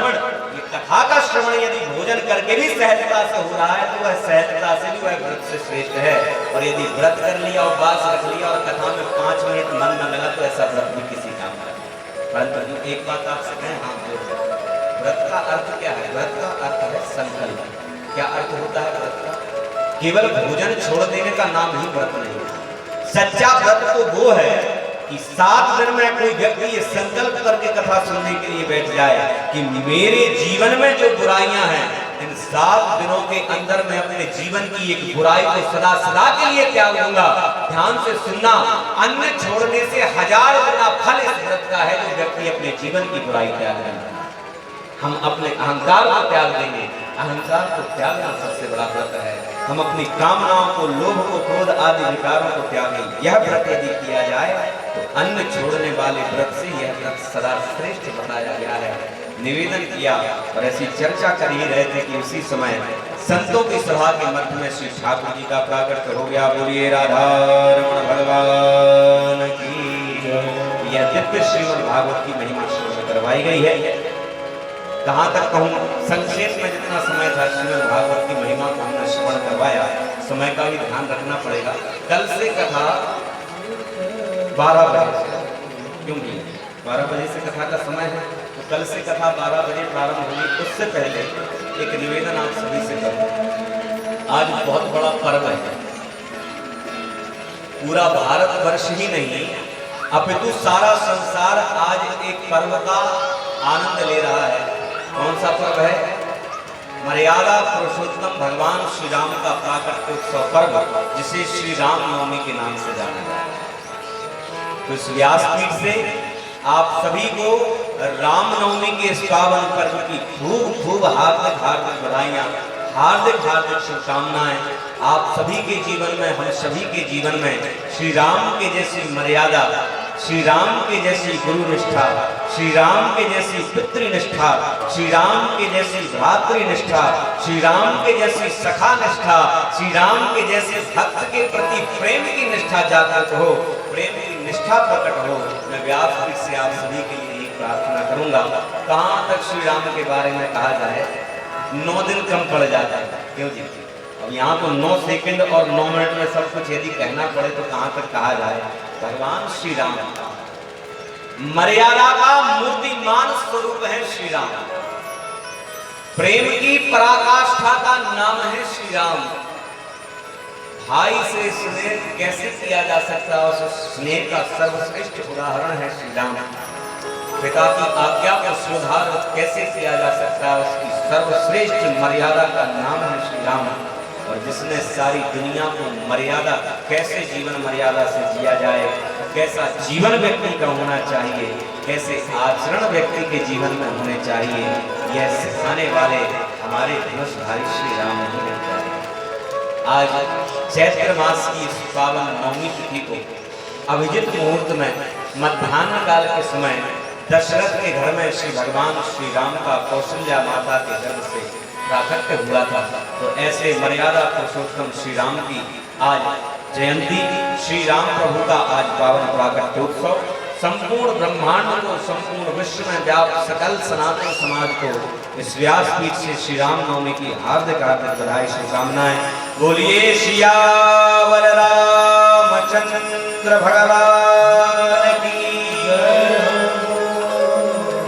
ये कथा का श्रवण यदि भोजन करके भी सहजता से हो रहा है तो वह सहजता से भी वह व्रत से श्रेष्ठ है। और यदि व्रत कर लिया, उपवास रख लिया और कथा में 5 मिनट मन न लगा तो ऐसा व्रत भी किसी काम का। परंतु एक बात आपसे कहें, हाँ व्रत का अर्थ क्या है? व्रत का अर्थ है संकल्प। क्या अर्थ होता है व्रत का? केवल भोजन छोड़ देने का नाम ही व्रत नहीं है। सच्चा व्रत तो वो है कि 7 दिन में कोई व्यक्ति ये संकल्प करके कथा सुनने के लिए बैठ जाए कि मेरे जीवन में जो बुराइयां हैं, इन 7 दिनों के अंदर मैं अपने जीवन की एक बुराई को सदा सदा के लिए त्याग दूंगा। ध्यान से सुनना, अन्न छोड़ने से 1000 गुना फल इस व्रत का है जो व्यक्ति अपने जीवन की बुराई त्याग देगा। हम अपने अहंकार को त्याग देंगे, अहंकार को त्यागना सबसे बड़ा व्रत है। हम अपनी कामनाओं को, लोभ को, क्रोध आदि विकारों को त्यागें। यह व्रत यदि किया जाए तो अन्न छोड़ने वाले व्रत से यह व्रत सदा श्रेष्ठ बताया गया है। निवेदन किया और ऐसी चर्चा कर ही रहे थे कि उसी समय संतों की सभा के मध्य में श्री ठाकुर जी का प्राकट्य हो गया। बोलिए राधा रमण भगवान की। यह दिव्य श्रीमद् भागवत की महिमा श्रवण करवाई गई है। कहाँ तक कहूँ, संक्षेप में जितना समय था श्रीमद् भागवत की महिमा को हमने श्रवण करवाया। समय का भी ध्यान रखना पड़ेगा। कल से कथा 12 बजे से, क्योंकि 12 बजे से कथा का समय है, तो कल से कथा 12 बजे प्रारंभ होगी। उससे पहले एक निवेदन आप सभी से करूँ। आज बहुत बड़ा पर्व है। पूरा भारतवर्ष ही नहीं अपितु सारा संसार आज एक पर्व का आनंद ले रहा है। कौन सा पर्व है? मर्यादा पुरुषोत्तम भगवान श्री राम का प्राकट्योत्सव पर्व, जिसे श्री राम नवमी के नाम से जाना जाता है। तो इस व्यासपीठ से आप सभी को रामनवमी के इस पावन पर्व की खूब खूब हार्दिक हार्दिक बधाइयाँ, हार्दिक हार्दिक शुभकामनाएं। आप सभी के जीवन में, हम सभी के जीवन में श्री राम के जैसी मर्यादा, श्री राम के जैसी गुरु निष्ठा, श्री राम के जैसी पितृनिष्ठा, श्री राम के जैसी भ्रातृनिष्ठा, श्री राम के जैसी सखा निष्ठा, श्री राम के जैसे भक्त के प्रति प्रेम की निष्ठा जागृत हो, प्रेम की निष्ठा प्रकट हो। मैं व्यासपीठ से आप सभी के लिए यही प्रार्थना करूंगा। कहाँ तक श्री राम के बारे में कहा जाए, 9 दिन कम पड़ जाता है। क्यों जी? अब यहाँ तो 9 सेकंड और 9 मिनट में सब कुछ यदि कहना पड़े तो कहाँ तक कहा जाए। भगवान श्री राम मर्यादा का मूर्तिमान स्वरूप है। श्री राम प्रेम की पराकाष्ठा का नाम है। श्री राम भाई से स्नेह कैसे किया जा सकता है, उस स्नेह का सर्वश्रेष्ठ उदाहरण है श्री राम। पिता की आज्ञा को सुधार कैसे किया जा सकता है, उसकी सर्वश्रेष्ठ मर्यादा का नाम है श्री राम। और जिसने सारी दुनिया को मर्यादा, कैसे जीवन मर्यादा से जिया जाए, कैसा जीवन व्यक्ति का होना चाहिए, कैसे आचरण व्यक्ति के जीवन में होने चाहिए, यह सिखाने वाले हमारे धनुषधारी श्री राम ही हैं। आज चैत्र मास की इस पावन नवमी तिथि को अभिजित मुहूर्त में मध्याह्न काल के समय दशरथ के घर में श्री भगवान श्री राम का कौशल्या माता के गर्भ से प्राकट्य हुआ था। तो ऐसे मर्यादा पुरुषोत्तम श्री राम की आज जयंती, श्री राम प्रभु का आज पावन प्राकट्योत्सव संपूर्ण ब्रह्मांड को, संपूर्ण विश्व में व्याप्त सकल सनातन समाज को इस व्यासपीठ से श्री राम नवमी की हार्दिक हार्दिक बधाई शुभकामनाएं। बोलिए सियावर रामचंद्र भगवान की।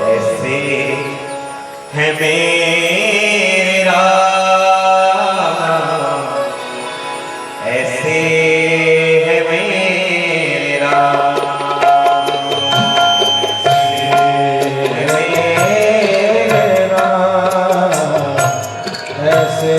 ऐसे है मेरे राम, ऐसे है मेरे राम, ऐसे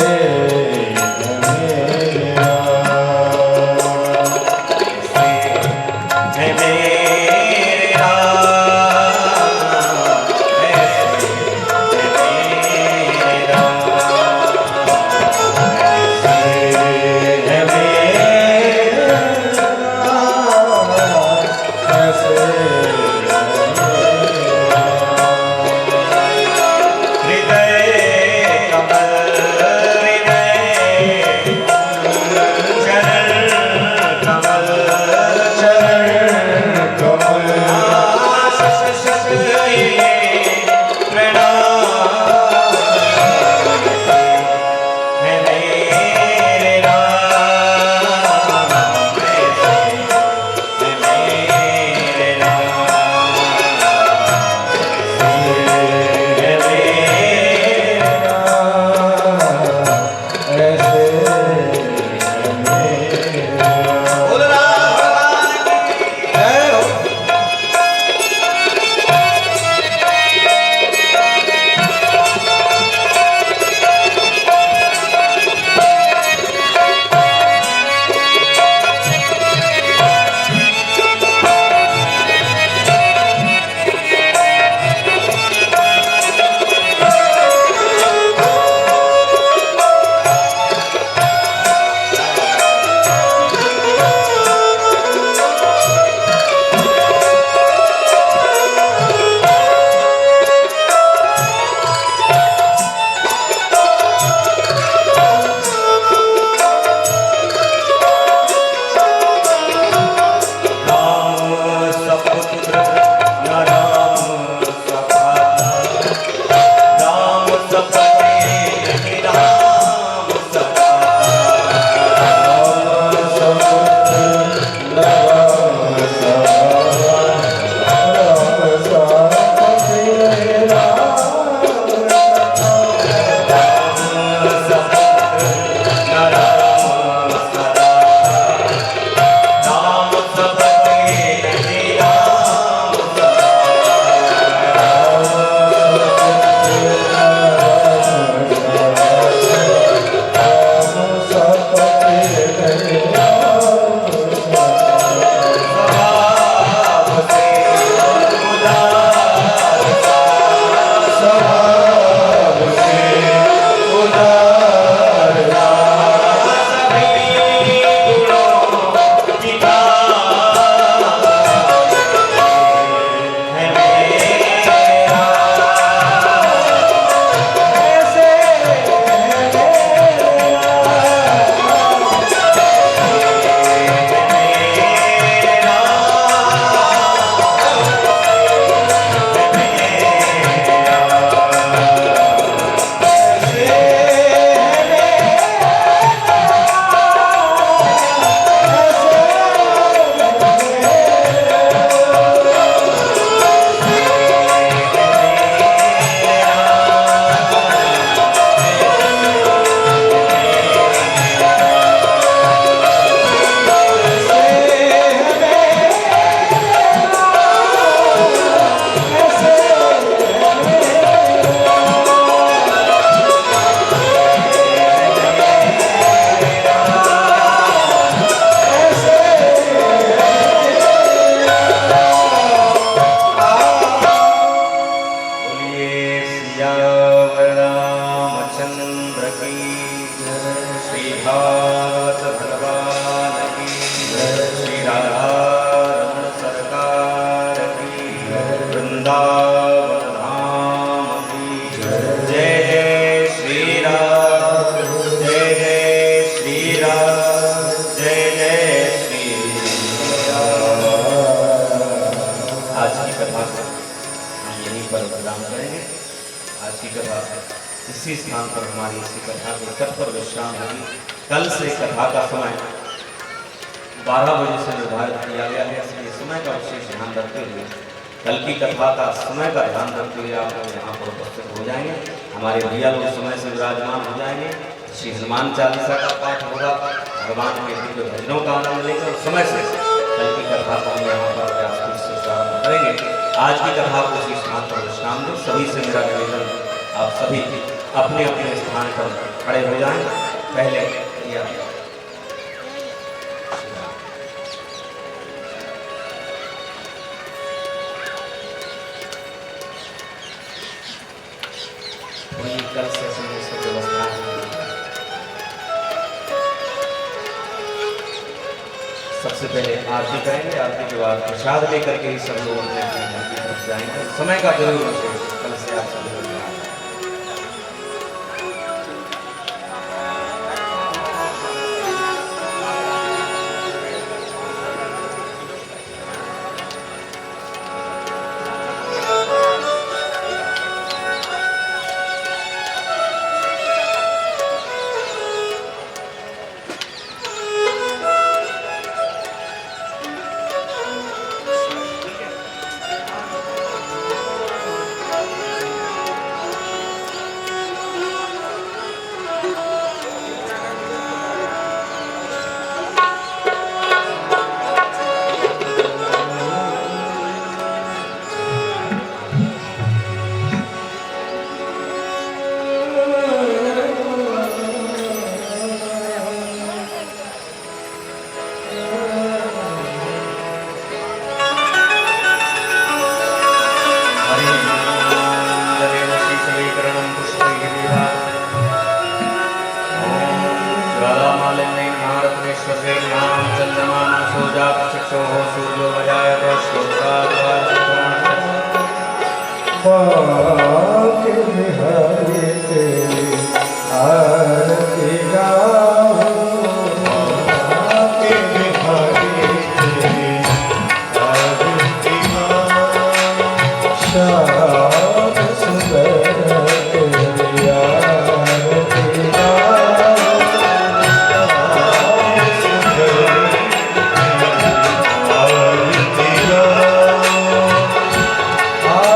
स्वभाव से उदारता इसी स्थान पर हमारी इसी कथा के तट पर विश्राम होगी। कल से कथा का समय 12 बजे से निर्धारित किया गया है, इसलिए समय का विशेष ध्यान रखते हुए कल की कथा का समय का ध्यान रखते हुए आप लोग यहाँ पर उपस्थित हो जाएंगे। हमारे भैया लोग समय से विराजमान हो जाएंगे। श्री हनुमान चालीसा का पाठ होगा, भगवान के दिव्य भजनों का आनंद लेकर समय से कल की कथा को हम यहाँ पर व्यासपीठ से प्रारंभ करेंगे। आज की कथा को इसी स्थान पर विश्राम दें। सभी से मेरा निवेदन, आप सभी अपने अपने स्थान पर खड़े हो जाएं। पहले पूरी कल से व्यवस्था है। सबसे पहले आरती करेंगे, आरती के बाद प्रसाद लेकर के ही सब लोग अपने अपने घर की तरफ जाएंगे। समय का जरूर विशेष कल से आप सभी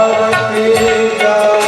आरती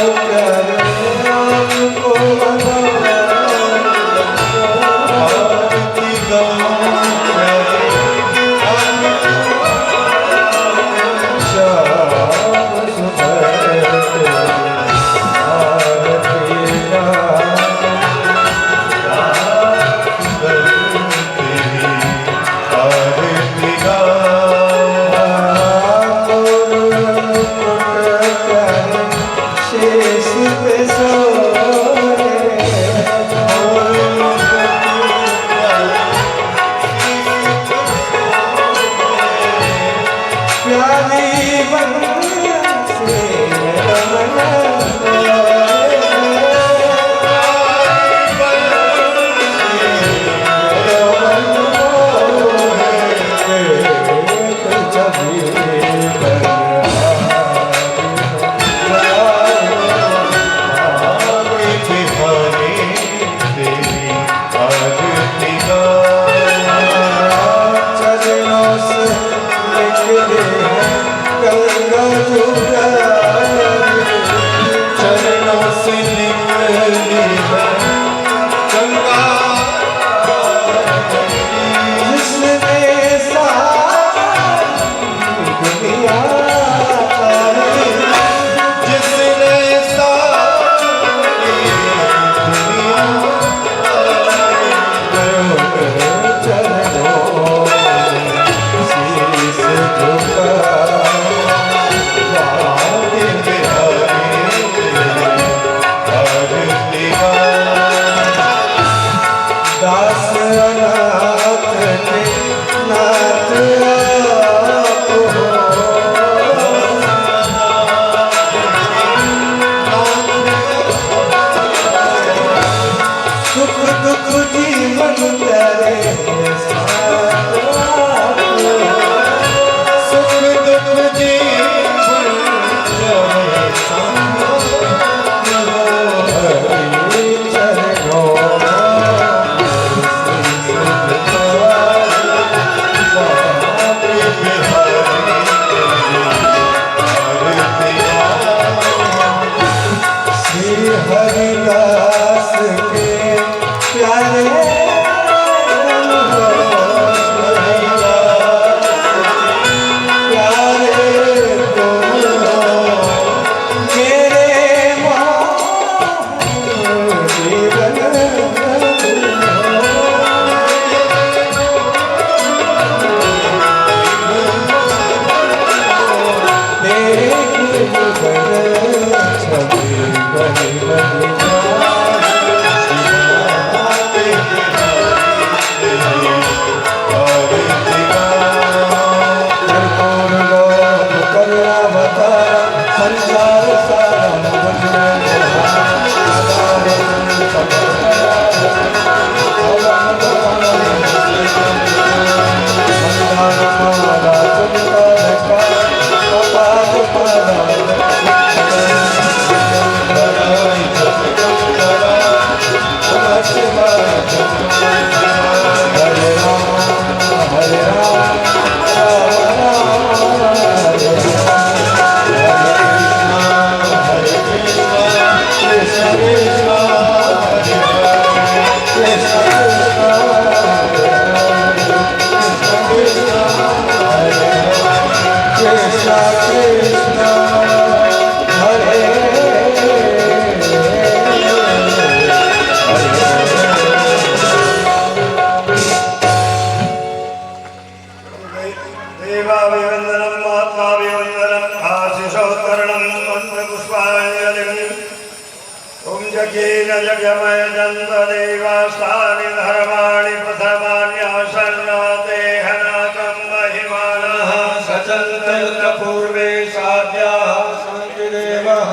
देवास्तानि धर्माणि प्रथमान्यासन्नातेहनाकं महिमानः सचन्तपूर्वे साध्याः सन्ति देवः।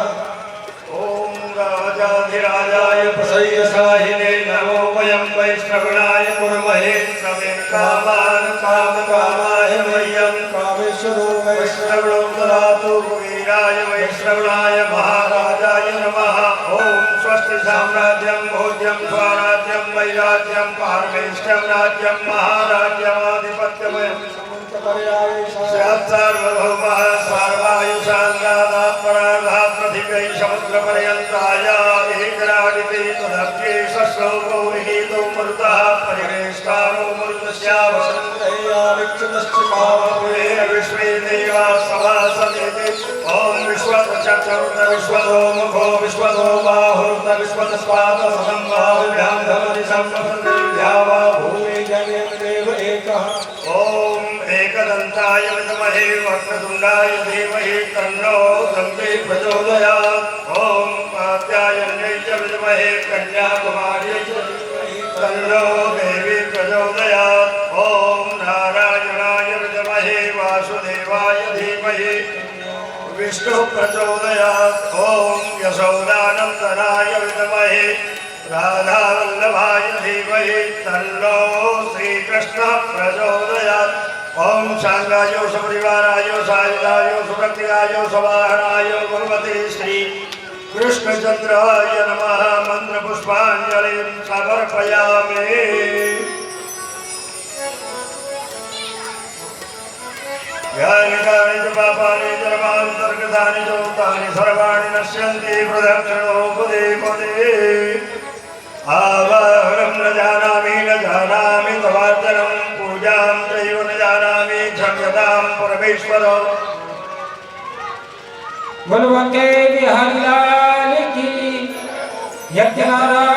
ॐ राजाधिराजाय प्रसय्यसाहिने नमो वयं वैष्णवनाय कुर्महे समे कामान् कामकामाय मह्यं कामेश्वरो वैष्णवो ददातु वीराय वैष्णवनाय महाराजाय नमः। ॐ स्वस्ति साम्राज्यं भोज्यं स्वराज्यं वैराज्यं पारमेष्ठ्यं राज्यं महाराज्यमाधिपत्यमयं सार्वभौमः सर्वायुषान्दादात्पराधात् प्रथिकै समुद्रपर्यन्ताय एकराडिते तदप्ये सश्लोको विहितो मरुतः परिवेष्टानो मरुतस्यावसन्तैयाविच्युतश्च पावपुरे विश्वे देवा सभासदेते। ॐ विश्वतचक्षुर्त विश्वतो मुखो विश्वतो बाहुर्त विश्वतस्पादसंभाव्यां धमति सम्पन्नया वा भूमि जगदेव एकः। ॐ एकदन्ताय विद्महे वक्रतुण्डाय धीमहि तन्नो दन्ति प्रचोदयात्। ॐ विद्महे कन्याकुमारी तन्नो देवी प्रचोदयात् ॐ नारायणाय विद्महे वासुदेवाय धीमहि विष्णु प्रचोदयात् ॐ यशोदानन्दनाय विद्महे राधावल्लभाय धीमहि तन्नो श्रीकृष्णः प्रचोदयात् ॐ शांगाय सपरिवाराय सायुधाय सुभक्तिकाय सवाहनाय गुरुमते श्री कृष्णचंद्राय नमः मंत्रपुष्पांजलिं समर्पयामि। यानि कानि च पापानि जन्मान्तर्गतानि च तानि सर्वाणि नश्यन्ति प्रदक्षिणोपदे पदे आवाहनं न जानामि तवार्चनं पूजां चैव न जानामि क्षम्यतां परमेश्वर। बोलो के बिहारी लाल की यज्ञ नारायण